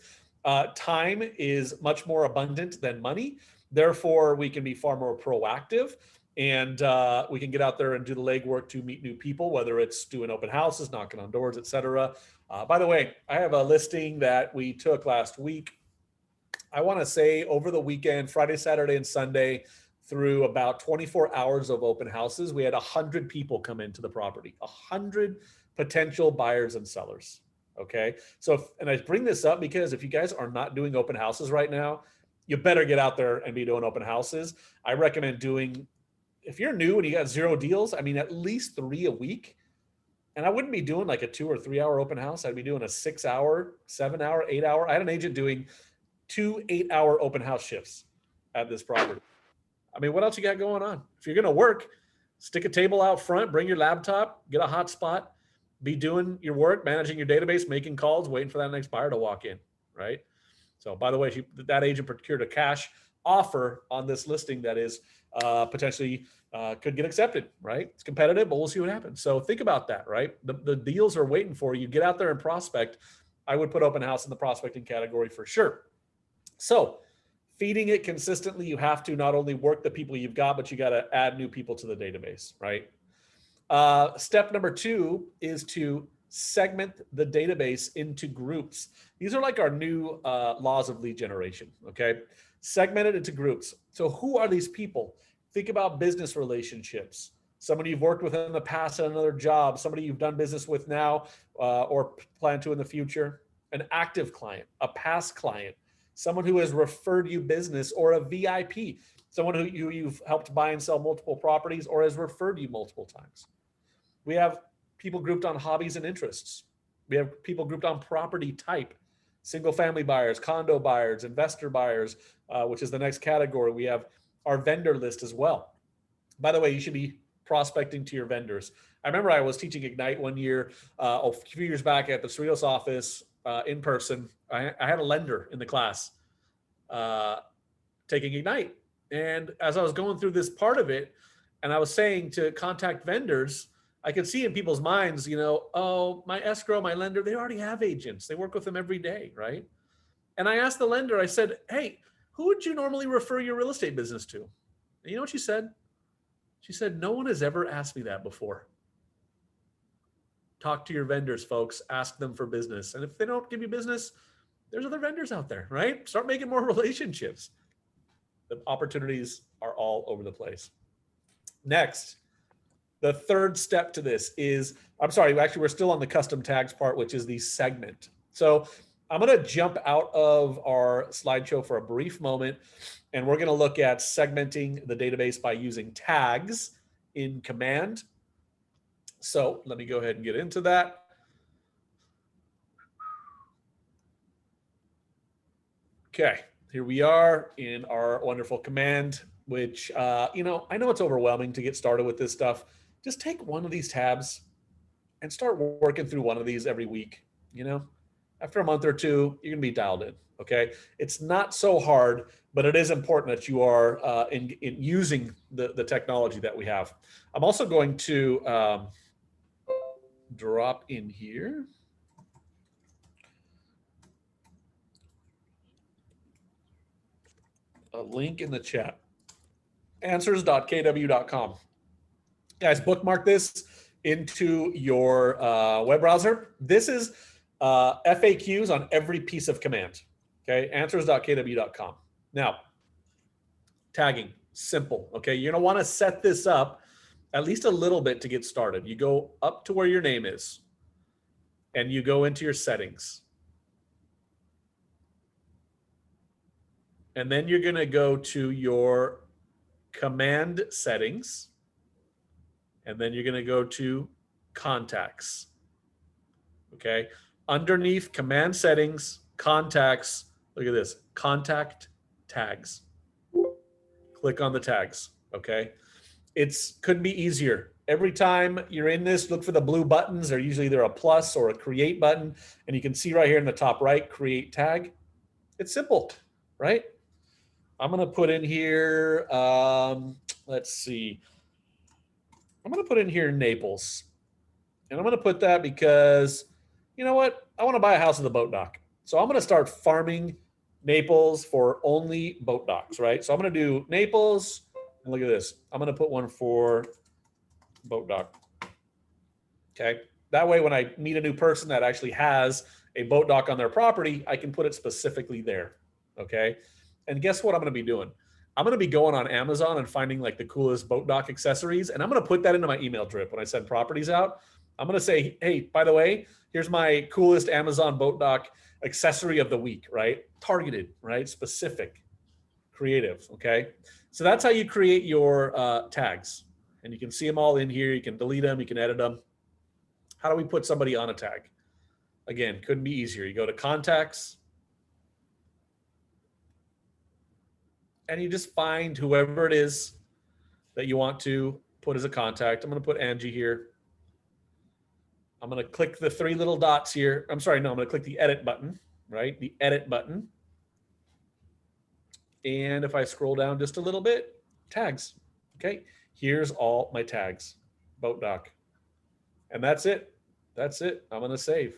time is much more abundant than money. Therefore, we can be far more proactive and we can get out there and do the legwork to meet new people, whether it's doing open houses, knocking on doors, etc. By the way, I have a listing that we took last week. I want to say over the weekend, Friday, Saturday, and Sunday, through about 24 hours of open houses, we had 100 people come into the property, 100 potential buyers and sellers. Okay. So, and I bring this up because if you guys are not doing open houses right now, you better get out there and be doing open houses. I recommend doing, if you're new and you got 0 deals, I mean, at least 3 a week. And I wouldn't be doing like a 2 or 3 hour open house. I'd be doing a 6 hour, 7 hour, 8 hour. I had an agent doing 2 8-hour open house shifts at this property. I mean, what else you got going on? If you're going to work, Stick a table out front, bring your laptop, get a hotspot, be doing your work, managing your database, making calls, waiting for that next buyer to walk in, right? So by the way, that agent procured a cash offer on this listing that is potentially could get accepted, right? It's competitive, but we'll see what happens. So think about that, right? The deals are waiting for you. Get out there and prospect. I would put open house in the prospecting category for sure. So feeding it consistently, you have to not only work the people you've got, but you got to add new people to the database, right? Step number 2 is to segment the database into groups. These are like our new laws of lead generation, okay? Segment it into groups. So who are these people? Think about business relationships. Somebody you've worked with in the past at another job, somebody you've done business with now or plan to in the future, an active client, a past client, someone who has referred you business, or a VIP, someone who you've helped buy and sell multiple properties or has referred you multiple times. We have people grouped on hobbies and interests. We have people grouped on property type, single family buyers, condo buyers, investor buyers, which is the next category. We have our vendor list as well. By the way, you should be prospecting to your vendors. I remember I was teaching Ignite one year, a few years back at the Cerritos office in person. I had a lender in the class taking Ignite. And as I was going through this part of it, and I was saying to contact vendors, I could see in people's minds, oh, my escrow, my lender, they already have agents. They work with them every day, right? And I asked the lender, I said, hey, who would you normally refer your real estate business to? And you know what she said? She said, no one has ever asked me that before. Talk to your vendors, folks. Ask them for business. And if they don't give you business, there's other vendors out there, right? Start making more relationships. The opportunities are all over the place. Next, the third step to this is, actually, we're still on the custom tags part, which is the segment. So I'm going to jump out of our slideshow for a brief moment, and we're going to look at segmenting the database by using tags in Command. So let me go ahead and get into that. Okay, here we are in our wonderful Command, which, I know it's overwhelming to get started with this stuff. Just take one of these tabs and start working through one of these every week. After a month or two, you're going to be dialed in. Okay. It's not so hard, but it is important that you are in using the technology that we have. I'm also going to drop in here. A link in the chat. Answers.kw.com. Guys, bookmark this into your web browser. This is FAQs on every piece of command. Okay, answers.kw.com. Now, tagging, simple. Okay, you're gonna want to set this up at least a little bit to get started. You go up to where your name is, and you go into your settings. And then you're gonna go to your command settings, and then you're gonna go to contacts. Okay, underneath command settings, contacts, look at this, contact tags. Click on the tags, okay? Couldn't be easier. Every time you're in this, look for the blue buttons. They're usually either a plus or a create button. And you can see right here in the top right, create tag. It's simple, right? I'm gonna put in here, let's see. I'm gonna put in here Naples. And I'm gonna put that because, you know what? I wanna buy a house at the boat dock. So I'm gonna start farming Naples for only boat docks, right? So I'm gonna do Naples, and look at this. I'm gonna put one for boat dock. Okay. That way, when I meet a new person that actually has a boat dock on their property, I can put it specifically there. Okay. And guess what I'm gonna be doing? I'm gonna be going on Amazon and finding like the coolest boat dock accessories, and I'm gonna put that into my email drip when I send properties out. I'm gonna say, hey, by the way, here's my coolest Amazon boat dock accessory of the week, right? Targeted, right? Specific, creative, okay? So that's how you create your tags. And you can see them all in here. You can delete them, you can edit them. How do we put somebody on a tag? Again, couldn't be easier. You go to contacts, and you just find whoever it is that you want to put as a contact. I'm going to put Angie here. I'm going to click the 3 little dots here. I'm sorry, no, I'm going to click the edit button, right? The edit button. And if I scroll down just a little bit, tags. Okay, here's all my tags, boat dock. And that's it. That's it. I'm going to save.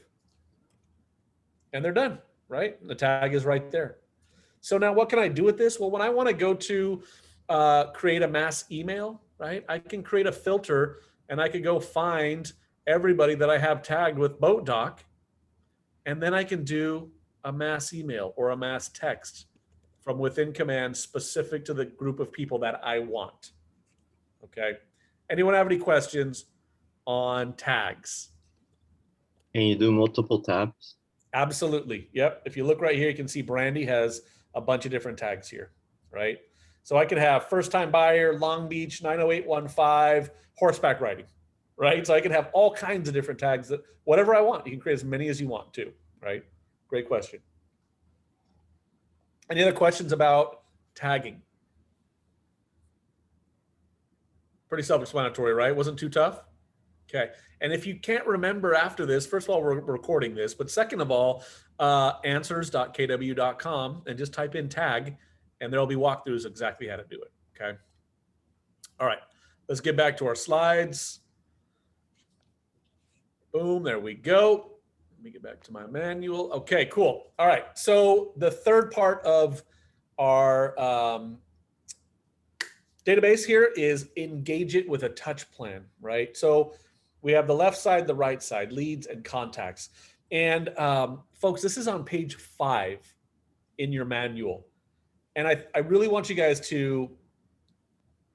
And they're done, right? The tag is right there. So now what can I do with this? Well, when I want to go to create a mass email, right? I can create a filter and I could go find everybody that I have tagged with boat dock. And then I can do a mass email or a mass text from within command specific to the group of people that I want. Okay. Anyone have any questions on tags? Can you do multiple tabs? Absolutely. Yep. If you look right here, you can see Brandy has a bunch of different tags here, right? So I could have first time buyer, Long Beach, 90815, horseback riding, right? So I could have all kinds of different tags that whatever I want. You can create as many as you want to, right? Great question. Any other questions about tagging? Pretty self-explanatory, right? Wasn't too tough? Okay. And if you can't remember after this, first of all, we're recording this, but second of all, answers.kw.com and just type in tag and there'll be walkthroughs exactly how to do it. Okay. All right. Let's get back to our slides. Boom. There we go. Let me get back to my manual. Okay, cool. All right. So the third part of our database here is engage it with a touch plan, right? So we have the left side, the right side, leads and contacts. And folks, this is on page 5 in your manual. And I really want you guys to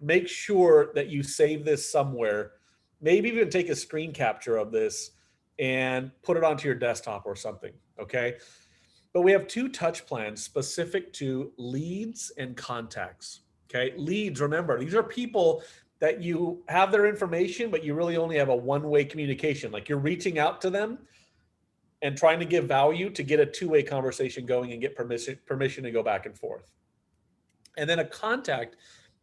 make sure that you save this somewhere, maybe even take a screen capture of this and put it onto your desktop or something, okay? But we have 2 touch plans specific to leads and contacts, okay? Leads, remember, these are people that you have their information, but you really only have a one-way communication. Like you're reaching out to them and trying to give value to get a 2-way conversation going and get permission to go back and forth. And then a contact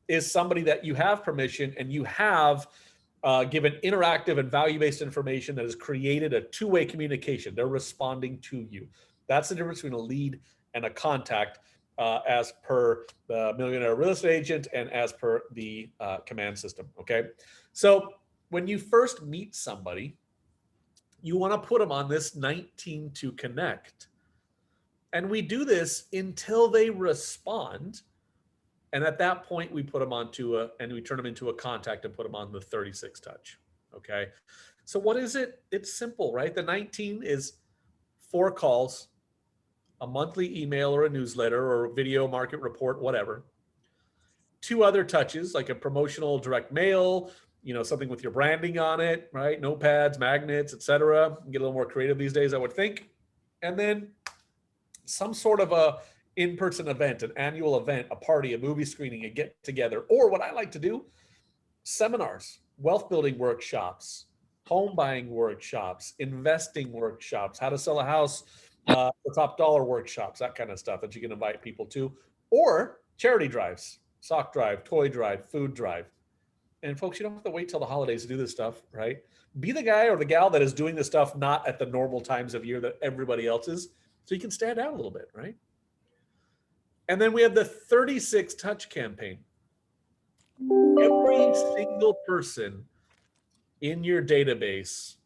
is somebody that you have permission and you have given interactive and value-based information that has created a 2-way communication. They're responding to you. That's the difference between a lead and a contact as per the Millionaire Real Estate Agent and as per the command system, okay? So when you first meet somebody, you wanna put them on this 19 to connect. And we do this until they respond. And at that point, we put them onto and we turn them into a contact and put them on the 36 touch, okay? So what is it? It's simple, right? The 19 is 4 calls, a monthly email or a newsletter or a video market report, whatever. 2 other touches, like a promotional direct mail, you know, something with your branding on it, right? Notepads, magnets, etc. Get a little more creative these days, I would think. And then some sort of a in-person event, an annual event, a party, a movie screening, a get together, or what I like to do, seminars, wealth building workshops, home buying workshops, investing workshops, how to sell a house, for top dollar workshops, that kind of stuff that you can invite people to, or charity drives, sock drive, toy drive, food drive. And folks, you don't have to wait till the holidays to do this stuff, right? Be the guy or the gal that is doing this stuff not at the normal times of year that everybody else is, so you can stand out a little bit, right? And then we have the 36 touch campaign. Every single person in your database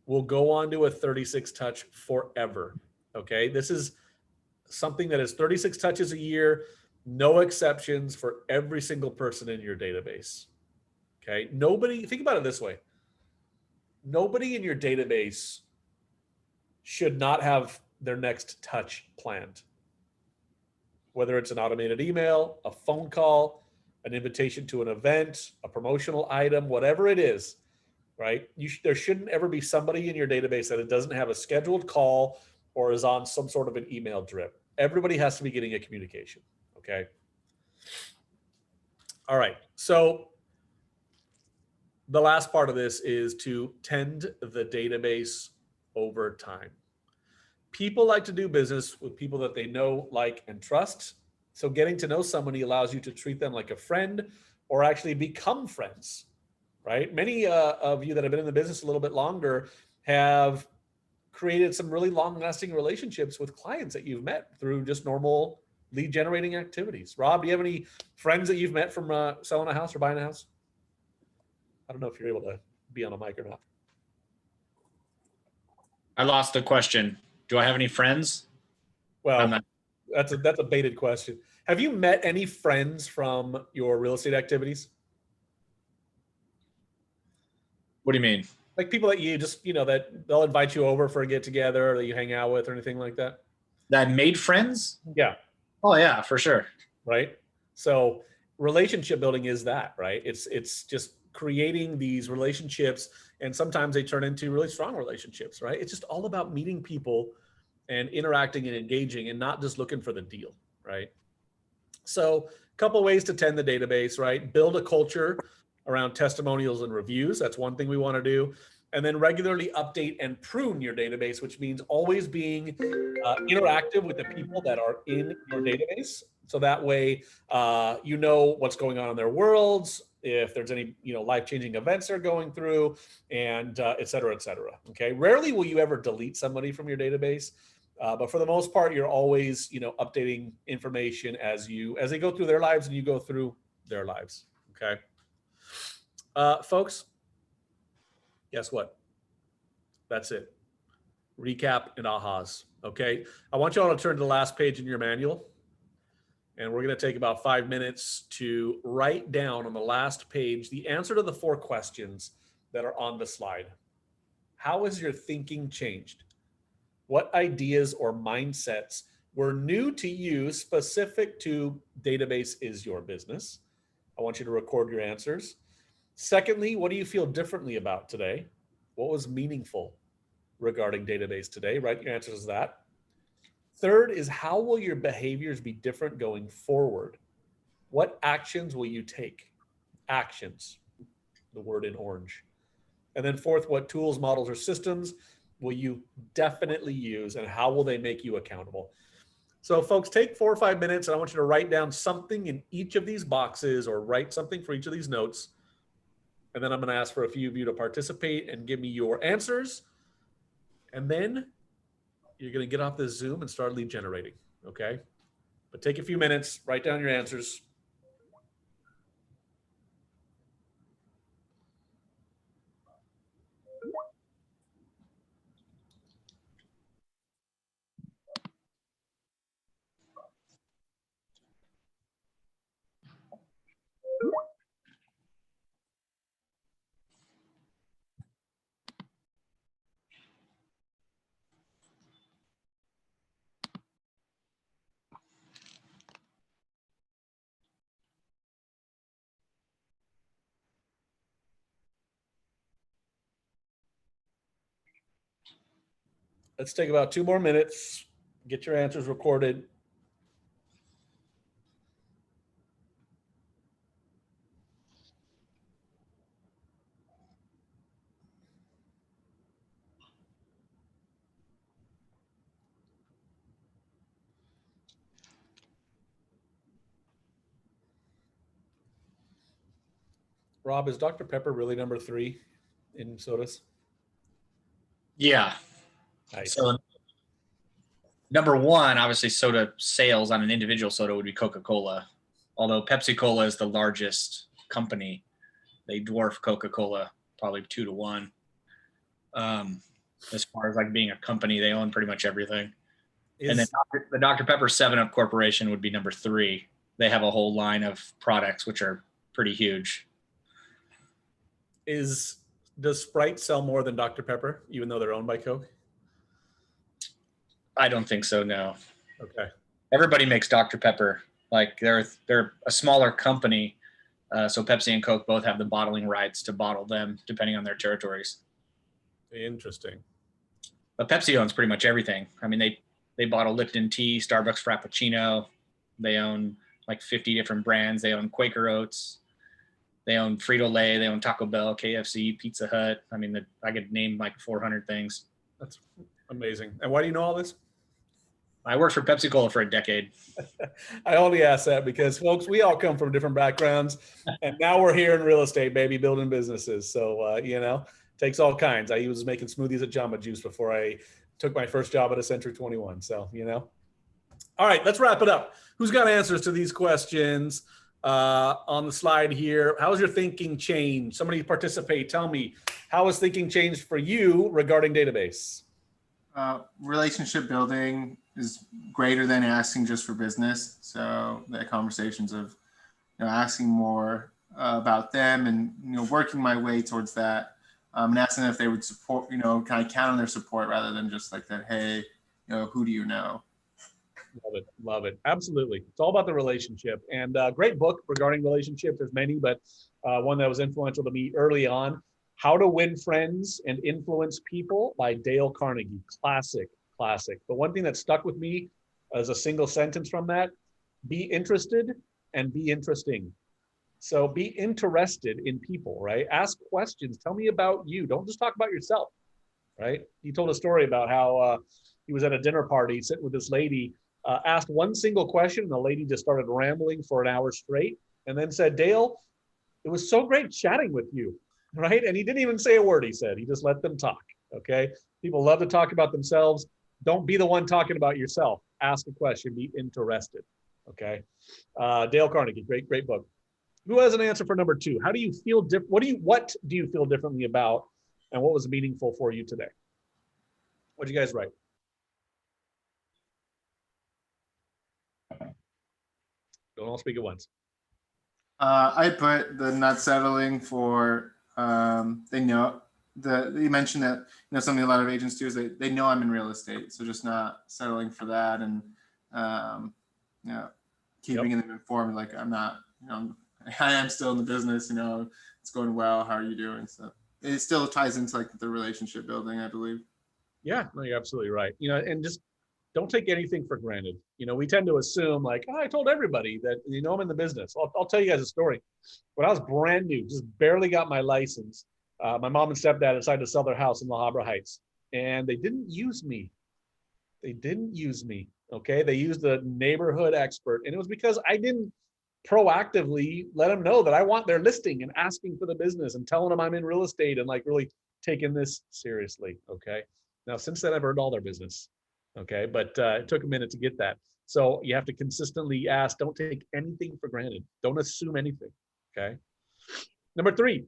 will go on to a 36 touch forever, okay? This is something that is 36 touches a year, no exceptions for every single person in your database, okay? Nobody, think about it this way. Nobody in your database should not have their next touch planned. Whether it's an automated email, a phone call, an invitation to an event, a promotional item, whatever it is, right? There shouldn't ever be somebody in your database that it doesn't have a scheduled call or is on some sort of an email drip. Everybody has to be getting a communication, okay? All right, so the last part of this is to tend the database over time. People like to do business with people that they know, like, and trust. So getting to know somebody allows you to treat them like a friend or actually become friends. right? Many of you that have been in the business a little bit longer have created some really long-lasting relationships with clients that you've met through just normal lead generating activities. Rob, do you have any friends that you've met from selling a house or buying a house? I don't know if you're able to be on a mic or not. I lost the question. Do I have any friends? Well, I'm not- that's a baited question. Have you met any friends from your real estate activities? What do you mean? Like people that you just, that they'll invite you over for a get together or that you hang out with or anything like that? That I made friends? Yeah. Oh yeah, for sure. Right. So relationship building is that, right? It's just creating these relationships, and sometimes they turn into really strong relationships, right? It's just all about meeting people and interacting and engaging and not just looking for the deal, right? So a couple ways to tend the database, right? Build a culture around testimonials and reviews. That's one thing we want to do. And then regularly update and prune your database, which means always being interactive with the people that are in your database. So that way, you know what's going on in their worlds, if there's any, life-changing events they're going through, and et cetera, et cetera. Okay. Rarely will you ever delete somebody from your database. But for the most part, you're always, updating information as they go through their lives and you go through their lives. Okay. Folks, guess what? That's it. Recap and ahas. Okay. I want you all to turn to the last page in your manual. And we're going to take about 5 minutes to write down on the last page the answer to the 4 questions that are on the slide. How has your thinking changed? What ideas or mindsets were new to you specific to database is your business? I want you to record your answers. Secondly, what do you feel differently about today? What was meaningful regarding database today? Write your answers to that. Third is, how will your behaviors be different going forward? What actions will you take? Actions, the word in orange. And then fourth, what tools, models, or systems will you definitely use, and how will they make you accountable? So folks, take 4 or 5 minutes, and I want you to write down something in each of these boxes, or write something for each of these notes. And then I'm going to ask for a few of you to participate and give me your answers. And then you're going to get off this Zoom and start lead generating. Okay. But take a few minutes, write down your answers. Let's take about 2 more minutes, get your answers recorded. Rob, is Dr. Pepper really number 3 in sodas? Yeah. Nice. So number 1, obviously soda sales on an individual soda would be Coca-Cola. Although Pepsi-Cola is the largest company, they dwarf Coca-Cola probably 2 to 1. As far as like being a company, they own pretty much everything. And then the Dr. Pepper 7-Up Corporation would be number 3. They have a whole line of products which are pretty huge. Does Sprite sell more than Dr. Pepper, even though they're owned by Coke? I don't think so, no. Okay. Everybody makes Dr. Pepper. Like they're a smaller company, so Pepsi and Coke both have the bottling rights to bottle them depending on their territories. Interesting. But Pepsi owns pretty much everything. I mean, they bottle Lipton tea, Starbucks Frappuccino. They own like 50 different brands. They own Quaker Oats. They own Frito-Lay. They own Taco Bell, KFC, Pizza Hut. I mean, I could name like 400 things. That's amazing. And why do you know all this? I worked for Pepsi Cola for a decade. I only ask that because, folks, we all come from different backgrounds, and now we're here in real estate, baby, building businesses. So, takes all kinds. I was making smoothies at Jamba Juice before I took my first job at a Century 21. So, All right, let's wrap it up. Who's got answers to these questions on the slide here? How has your thinking changed? Somebody participate. Tell me, how has thinking changed for you regarding database? Relationship building is greater than asking just for business. So the conversations of asking more about them and working my way towards that, and asking if they would support, kind of count on their support rather than just like that. Hey, who do you know? Love it. Absolutely. It's all about the relationship. And great book regarding relationships. There's many, but one that was influential to me early on, How to Win Friends and Influence People by Dale Carnegie. Classic. But one thing that stuck with me as a single sentence from that, be interested and be interesting. So be interested in people, right? Ask questions. Tell me about you. Don't just talk about yourself, right? He told a story about how he was at a dinner party sitting with this lady, asked one single question, and the lady just started rambling for an hour straight, and then said, Dale, it was so great chatting with you, right? And he didn't even say a word, he said. He just let them talk, okay? People love to talk about themselves. Don't be the one talking about yourself. Ask a question, be interested, okay? Dale Carnegie, great book. Who has an answer for number 2? How do you feel what do you feel differently about, and what was meaningful for you today? What'd you guys write? Don't all speak at once. I put the not settling for they know you mentioned that something a lot of agents do is they know I'm in real estate, so just not settling for that, and keeping them informed, like I'm not, I am still in the business, it's going well, how are you doing? So it still ties into like the relationship building, I believe. Yeah, no, you're absolutely right. And just don't take anything for granted. We tend to assume like, I told everybody that, I'm in the business. I'll tell you guys a story. When I was brand new, just barely got my license, my mom and stepdad decided to sell their house in La Habra Heights, and they didn't use me. Okay. They used the neighborhood expert, and it was because I didn't proactively let them know that I want their listing and asking for the business and telling them I'm in real estate and like really taking this seriously. Okay. Now, since then I've earned all their business. Okay. But it took a minute to get that. So you have to consistently ask, don't take anything for granted. Don't assume anything. Okay. Number 3,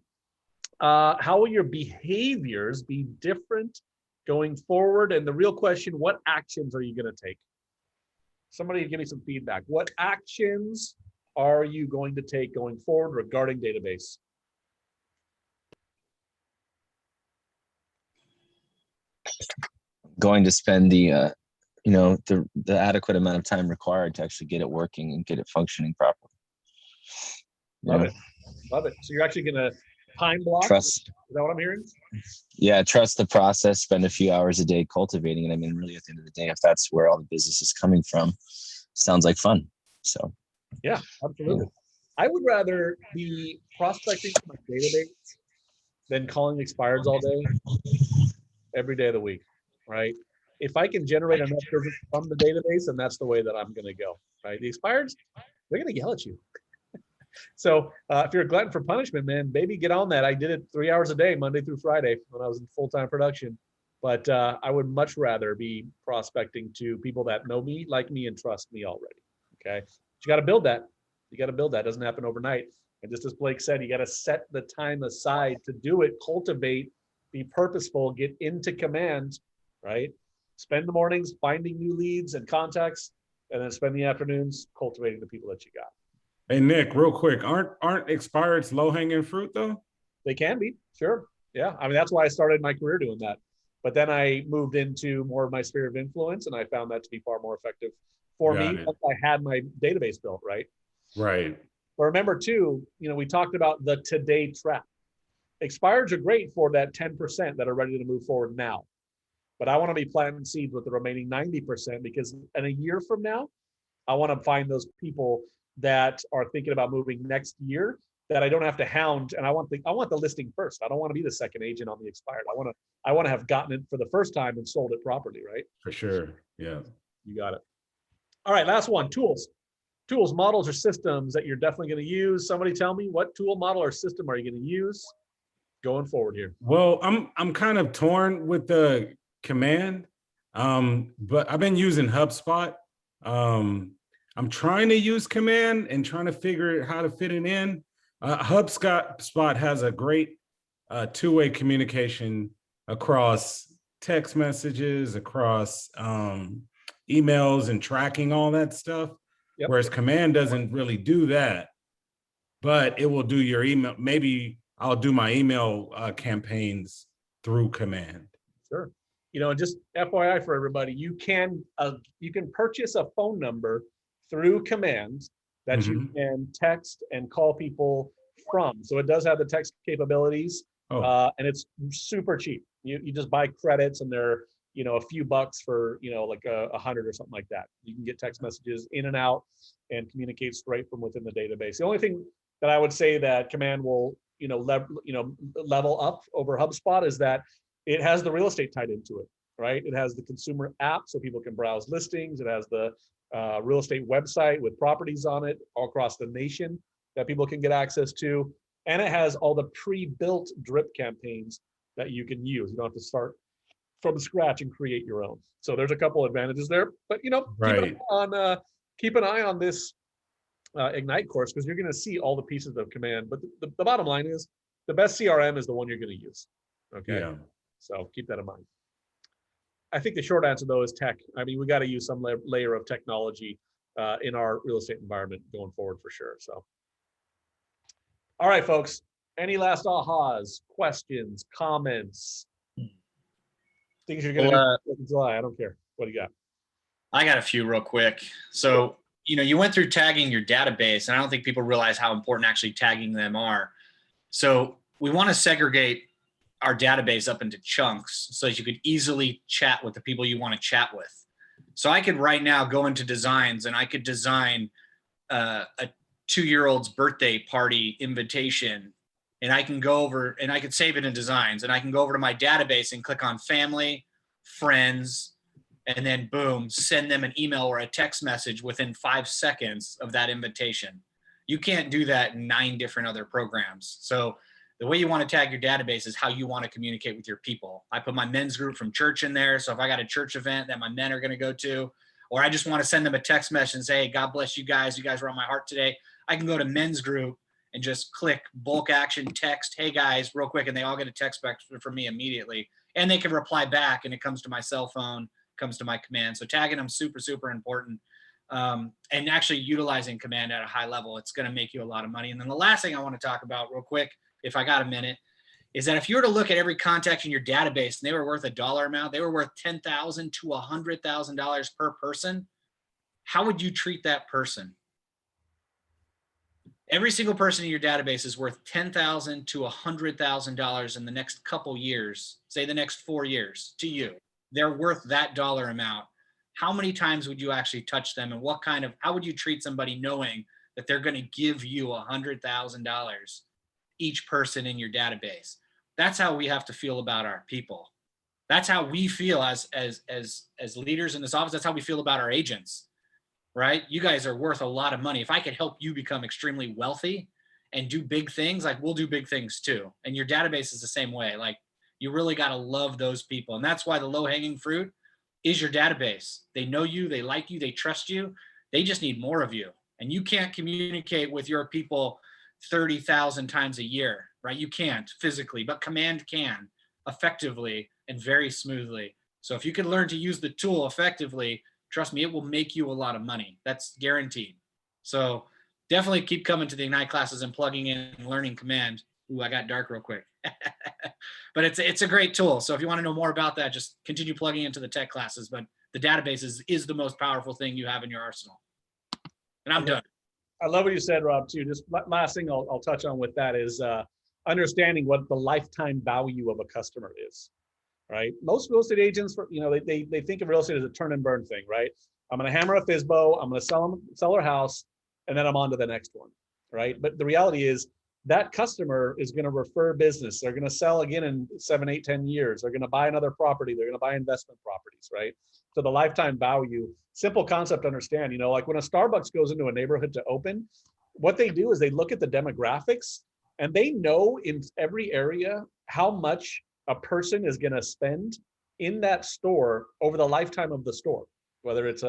how will your behaviors be different going forward? And the real question, what actions are you going to take? Somebody give me some feedback. What actions are you going to take going forward regarding database? Going to spend the adequate amount of time required to actually get it working and get it functioning properly. Love it. So you're actually going to time block? Trust. Is that what I'm hearing? Yeah, trust the process, spend a few hours a day cultivating it. I mean, really at the end of the day, if that's where all the business is coming from, sounds like fun. So yeah, absolutely. I would rather be prospecting for my database than calling expireds all day, every day of the week, right? If I can generate enough business from the database, then that's the way that I'm going to go, right? The expireds, they're going to yell at you. So if you're a glutton for punishment, man, baby, get on that. I did it 3 hours a day, Monday through Friday, when I was in full-time production. But I would much rather be prospecting to people that know me, like me, and trust me already. Okay, but you got to build that. It doesn't happen overnight. And just as Blake said, you got to set the time aside to do it, cultivate, be purposeful, get into command, right? Spend the mornings finding new leads and contacts, and then spend the afternoons cultivating the people that you got. Hey, Nick, real quick, aren't expireds low-hanging fruit though? They can be, sure. Yeah, I mean, that's why I started my career doing that. But then I moved into more of my sphere of influence, and I found that to be far more effective for me once I had my database built, right? Right. But remember too, we talked about the today trap. Expireds are great for that 10% that are ready to move forward now. But I want to be planting seeds with the remaining 90%, because in a year from now, I want to find those people that are thinking about moving next year that I don't have to hound, and I want the listing first. I don't want to be the second agent on the expired. I want to have gotten it for the first time and sold it properly, right? For sure. Yeah. You got it. All right, last one, tools. Tools, models, or systems that you're definitely going to use. Somebody tell me, what tool, model, or system are you going to use going forward here? Well, I'm kind of torn with the Command, but I've been using HubSpot. I'm trying to use Command and trying to figure out how to fit it in. HubSpot has a great two-way communication across text messages, across emails and tracking all that stuff. Yep. Whereas Command doesn't really do that, but it will do your email. Maybe I'll do my email campaigns through Command. Sure. You know, just FYI for everybody, you can purchase a phone number through Command that you can text and call people from. So it does have the text capabilities, and it's super cheap. You just buy credits, and they're, you know, a few bucks for, you know, like 100 or something like that. You can get text messages in and out and communicate straight from within the database. The only thing that I would say that Command will, you know, level up over HubSpot is that it has the real estate tied into it, right? It has the consumer app so people can browse listings. It has the real estate website with properties on it all across the nation that people can get access to. And it has all the pre-built drip campaigns that you can use. You don't have to start from scratch and create your own. So there's a couple advantages there, but, you know, keep an eye on this Ignite course, because you're going to see all the pieces of Command. But the bottom line is the best CRM is the one you're going to use. Okay. Yeah. So keep that in mind. I think the short answer though is tech. I mean, we got to use some layer of technology in our real estate environment going forward for sure. So, all right, folks, any last ahas, questions, comments, things you're going to do in July? I don't care. What do you got? I got a few real quick. So, you know, you went through tagging your database, and I don't think people realize how important actually tagging them are. So we want to segregate our database up into chunks so that you could easily chat with the people you want to chat with. So I could right now go into designs, and I could design a 2-year-old's birthday party invitation, and I can go over and I could save it in designs, and I can go over to my database and click on family, friends, and then boom, send them an email or a text message within 5 seconds of that invitation. You can't do that in 9 different other programs. So the way you want to tag your database is how you want to communicate with your people. I put my men's group from church in there. So if I got a church event that my men are going to go to, or I just want to send them a text message and say, hey, God bless you guys. You guys were on my heart today. I can go to men's group and just click bulk action text, hey guys, real quick. And they all get a text back from me immediately. And they can reply back, and it comes to my cell phone, comes to my Command. So tagging them super, super important. And actually utilizing Command at a high level, it's going to make you a lot of money. And then the last thing I want to talk about real quick, if I got a minute, is that if you were to look at every contact in your database and they were worth a dollar amount, they were worth $10,000 to $100,000 per person, how would you treat that person? Every single person in your database is worth $10,000 to $100,000 in the next couple years, say the next 4 years to you. They're worth that dollar amount. How many times would you actually touch them, and how would you treat somebody knowing that they're going to give you $100,000 each person in your database? That's how we have to feel about our people. That's how we feel as leaders in this office. That's how we feel about our agents, right? You guys are worth a lot of money. If I could help you become extremely wealthy and do big things, like we'll do big things too. And your database is the same way. Like, you really got to love those people. And that's why the low hanging fruit is your database. They know you, they like you, they trust you. They just need more of you. And you can't communicate with your people 30,000 times a year, right? You can't physically, but Command can effectively and very smoothly. So if you can learn to use the tool effectively, trust me, it will make you a lot of money. That's guaranteed. So definitely keep coming to the Ignite classes and plugging in and learning Command. Ooh, I got dark real quick. But it's a great tool. So if you want to know more about that, just continue plugging into the tech classes. But the database is the most powerful thing you have in your arsenal. And I'm done. I love what you said, Rob, too. Just last thing I'll touch on with that is understanding what the lifetime value of a customer is, right? Most real estate agents, they think of real estate as a turn and burn thing, right? I'm going to hammer a FSBO, I'm going to sell her house, and then I'm on to the next one, right? But the reality is that customer is going to refer business. They're going to sell again in 7, 8, 10 years. They're going to buy another property. They're going to buy investment properties, right? So the lifetime value, simple concept to understand, you know, like when a Starbucks goes into a neighborhood to open, what they do is they look at the demographics and they know in every area how much a person is going to spend in that store over the lifetime of the store, whether it's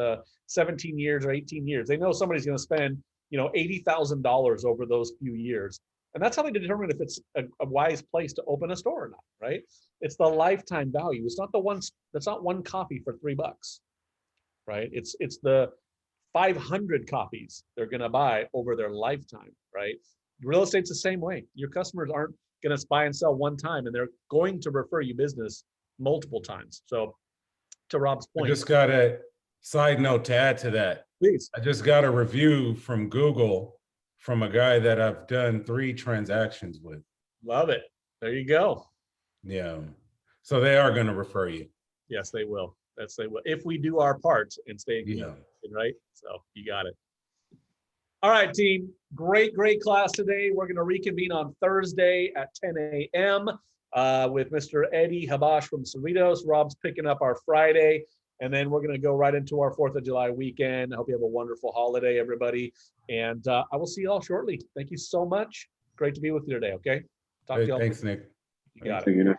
17 years or 18 years. They know somebody's going to spend, you know, $80,000 over those few years. And that's how they determine if it's a wise place to open a store or not, right? It's the lifetime value. It's not the one, that's not one coffee for $3, right? It's the 500 copies they're going to buy over their lifetime, right? Real estate's the same way. Your customers aren't going to buy and sell one time, and they're going to refer you business multiple times. So to Rob's I point, just got a side note to add to that. please. I just got a review from Google from a guy that I've done 3 transactions with. Love it. There you go. Yeah. So they are going to refer you. Yes, they will. That's they will. If we do our part and stay engaged, Yeah. right? So you got it. All right, team. Great class today. We're going to reconvene on Thursday at 10 a.m. With Mr. Eddie Habash from Cerritos. Rob's picking up our Friday. And then we're going to go right into our 4th of July weekend. I hope you have a wonderful holiday, everybody. And I will see you all shortly. Thank you so much. Great to be with you today, okay? Talk to you all. Thanks, Nick. You got it. Thank you, Nick.